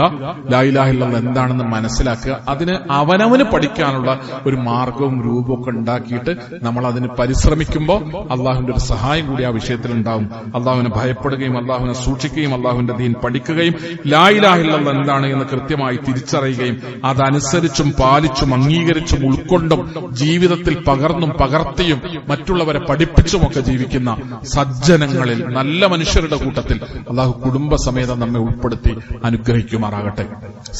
ലാ ഇലാഹ ഇല്ലല്ലാഹ് എന്താണെന്ന് മനസ്സിലാക്കുക. അതിന് അവനവന് പഠിക്കാനുള്ള ഒരു മാർഗവും രൂപമൊക്കെ ഉണ്ടാക്കിയിട്ട് നമ്മൾ അതിന് പരിശ്രമിക്കുമ്പോൾ അള്ളാഹുവിന്റെ ഒരു സഹായം കൂടി ആ വിഷയത്തിൽ ഉണ്ടാവും. അള്ളാഹുവിനെ ഭയപ്പെടുകയും അള്ളാഹുവിനെ സൂക്ഷിക്കുകയും അള്ളാഹുവിന്റെ ദീൻ പഠിക്കുകയും ലാ ഇലാഹ ഇല്ലല്ലാഹ് എന്താണ് എന്ന് കൃത്യമായി തിരിച്ചറിയുകയും അതനുസരിച്ചും പാലിച്ചും അംഗീകരിച്ചും ഉൾക്കൊണ്ടും ജീവിതത്തിൽ പകർന്നും പകർത്തിയും മറ്റുള്ളവരെ പഠിപ്പിച്ചുമൊക്കെ ജീവിക്കുന്ന സജ്ജനങ്ങളിൽ, നല്ല മനുഷ്യരുടെ കൂട്ടത്തിൽ അള്ളാഹു കുടുംബസമേതം നമ്മെ ഉൾപ്പെടുത്തി അനുഗ്രഹിക്കുമാറാകട്ടെ.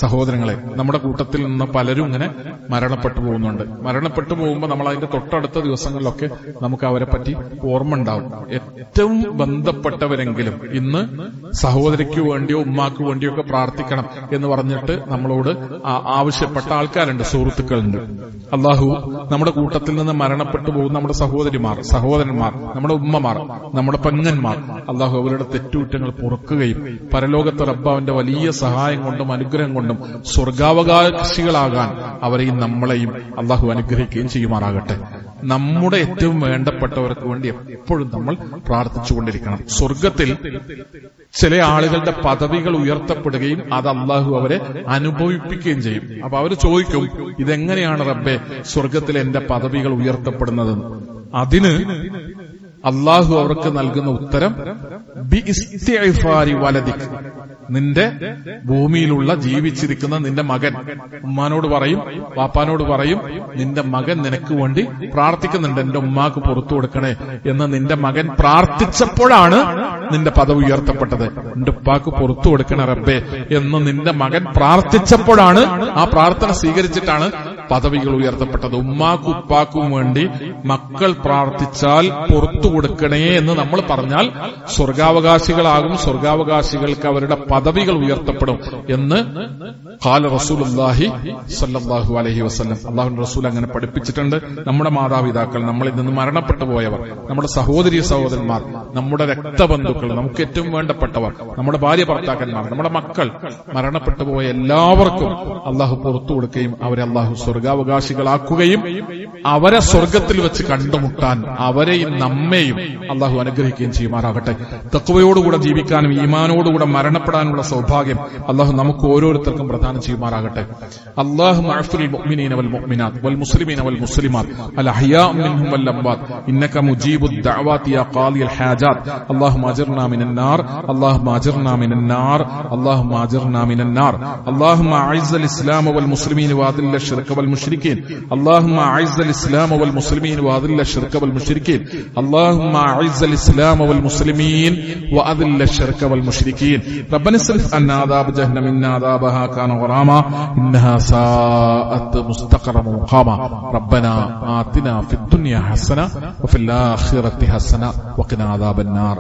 സഹോദരങ്ങളെ, നമ്മുടെ കൂട്ടത്തിൽ നിന്ന് പലരും ഇങ്ങനെ മരണപ്പെട്ടു പോകുന്നുണ്ട്. മരണപ്പെട്ടു പോകുമ്പോൾ നമ്മൾ അതിന്റെ തൊട്ടടുത്ത ദിവസങ്ങളിലൊക്കെ നമുക്ക് അവരെ പറ്റി ഓർമ്മ ഉണ്ടാവും. ഏറ്റവും ബന്ധപ്പെട്ടവരെങ്കിലും ഇന്ന് സഹോദരിക്ക് വേണ്ടിയോ ഉമ്മാക്ക് വേണ്ടിയോ ഒക്കെ പ്രാർത്ഥിക്കണം എന്ന് പറഞ്ഞിട്ട് നമ്മളോട് ആവശ്യപ്പെട്ട ആൾക്കാരുണ്ട്, സുഹൃത്തുക്കളുണ്ട്. അള്ളാഹു നമ്മുടെ കൂട്ടത്തിൽ നിന്ന് മരണപ്പെട്ടു പോകുന്ന നമ്മുടെ സഹോദരിമാർ, സഹോദരന്മാർ, നമ്മുടെ ഉമ്മമാർ, നമ്മുടെ പെങ്ങന്മാർ, അള്ളാഹു അവരുടെ തെറ്റുകുറ്റങ്ങൾ പൊറുക്കുകയും പരലോകത്ത് റബ്ബാവിന്റെ വലിയ സഹായം കൊണ്ടും അനുഗ്രഹം കൊണ്ടും സ്വർഗാവകാശികളാകാൻ അവരെയും നമ്മളെയും അള്ളാഹു അനുഗ്രഹിക്കുകയും ചെയ്യുമാറാകട്ടെ. നമ്മുടെ ഏറ്റവും വേണ്ടപ്പെട്ടവർക്ക് വേണ്ടി എപ്പോഴും നമ്മൾ പ്രാർത്ഥിച്ചുകൊണ്ടിരിക്കണം. സ്വർഗത്തിൽ ചില ആളുകളുടെ പദവികൾ ഉയർത്തപ്പെടുകയും അത് അള്ളാഹു അവരെ അനുഭവിപ്പിക്കുകയും ചെയ്യും. അപ്പൊ അവർ ചോദിക്കും, ഇതെങ്ങനെയാണ് റബ്ബേ സ്വർഗത്തിൽ എന്റെ പദവികൾ ഉയർത്തപ്പെടുന്നതെന്ന്. അതിന് അള്ളാഹു അവർക്ക് നൽകുന്ന ഉത്തരം ബി ഇസ്തിഗ്ഫാരി വലദിക്, നിന്റെ ഭൂമിയിലുള്ള ജീവിച്ചിരിക്കുന്ന നിന്റെ മകൻ ഉമ്മാനോട് പറയും, വാപ്പാനോട് പറയും, നിന്റെ മകൻ നിനക്ക് വേണ്ടി പ്രാർത്ഥിക്കുന്നുണ്ട്, എന്റെ ഉമ്മാക്ക് പുറത്തു കൊടുക്കണേ എന്ന് നിന്റെ മകൻ പ്രാർത്ഥിച്ചപ്പോഴാണ് നിന്റെ പദവി ഉയർത്തപ്പെട്ടത്. എന്റെ ഉപ്പാക്ക് പുറത്തു കൊടുക്കണേ റബ്ബേ എന്ന് നിന്റെ മകൻ പ്രാർത്ഥിച്ചപ്പോഴാണ്, ആ പ്രാർത്ഥന സ്വീകരിച്ചിട്ടാണ് പദവികൾ ഉയർത്തപ്പെട്ടത്. ഉമ്മാക്കും ഉപ്പാക്കും വേണ്ടി മക്കൾ പ്രാർത്ഥിച്ചാൽ പുറത്തു കൊടുക്കണേ എന്ന് നമ്മൾ പറഞ്ഞാൽ സ്വർഗാവകാശികളാകും, സ്വർഗാവകാശികൾക്ക് അവരുടെ പദവികൾ ഉയർത്തപ്പെടും എന്ന് ഖാല റസൂലുള്ളാഹി സ്വല്ലല്ലാഹു അലൈഹി വസല്ലം. അല്ലാഹുവിന്റെ റസൂൽ അങ്ങനെ പഠിപ്പിച്ചിട്ടുണ്ട്. നമ്മുടെ മാതാപിതാക്കൾ, നമ്മളിൽ നിന്ന് മരണപ്പെട്ടു പോയവർ, നമ്മുടെ സഹോദരി സഹോദരന്മാർ, നമ്മുടെ രക്തബന്ധുക്കൾ, നമുക്ക് ഏറ്റവും വേണ്ടപ്പെട്ടവർ, നമ്മുടെ ഭാര്യ ഭർത്താക്കന്മാർ, നമ്മുടെ മക്കൾ, മരണപ്പെട്ടു പോയ എല്ലാവർക്കും അള്ളാഹു പുറത്തു കൊടുക്കുകയും അവരെ അള്ളാഹു സ്വർഗാവകാശികളാക്കുകയും അവരെ സ്വർഗത്തിൽ വെച്ച് കണ്ടുമുട്ടാൻ അവരെയും നമ്മെയും അള്ളാഹു അനുഗ്രഹിക്കുകയും ചെയ്യുമാറാകട്ടെ. തഖ്വയോടുകൂടെ ജീവിക്കാനും ഈമാനോടുകൂടെ മരണപ്പെടാനുള്ള സൗഭാഗ്യം അള്ളാഹു നമുക്ക് ഓരോരുത്തർക്കും പ്രദാനം ചെയ്യുമാറാകട്ടെ. അല്ലാഹുമ്മ അഗ്ഫിറിൽ മുഅ്മിനീന വൽ മുഅ്മിനാത്ത് വൽ മുസ്ലിമീന വൽ മുസ്ലിമാത്ത് അൽ അഹ്യാഉ മിൻഹും വൽ അംവാത്ത് ഇന്നക മുജീബുദ് ദഅവാതി യാ ഖാദിയൽ ഹാജാത്ത് അല്ലാഹുമ്മ അജിർനാ മിനൻ നാർ അല്ലാഹുമ്മ അജിർനാ മിനൻ നാർ അല്ലാഹുമ്മ അജിർനാ മിനൻ നാർ അല്ലാഹുമ്മ അഇസ്സൽ ഇസ്ലാമ വൽ മുസ്ലിമീന വഅദില്ല ശിർക വൽ മുശ്രിക്കീൻ അല്ലാഹുമ്മ അഇസ്സൽ ഇസ്ലാമ വൽ മുസ്ലിമീന വഅദില്ല ശിർക വൽ മുശ്രിക്കീൻ അല്ലാഹുമ്മ അഇസ്സൽ ഇസ്ലാമ വൽ മുസ്ലിമീൻ വഅദില്ല ശിർക വൽ മുശ്രിക്കീൻ റബ്ബന ഇസ്രിഫ് അന്നാ അദാബ ജഹന്നമ ഇന്ന അദാബഹാ കാന ഗറാമാ ഇന്നഹാ സാഅത് മുസ്തഖറ മുഖാമാ റബ്ബന ആതിനാ ഫിദ് ദുനിയ ഹസന വഫിൽ ആഖിറതി ഹസന വഖിനാ അദാബൻ നാർ.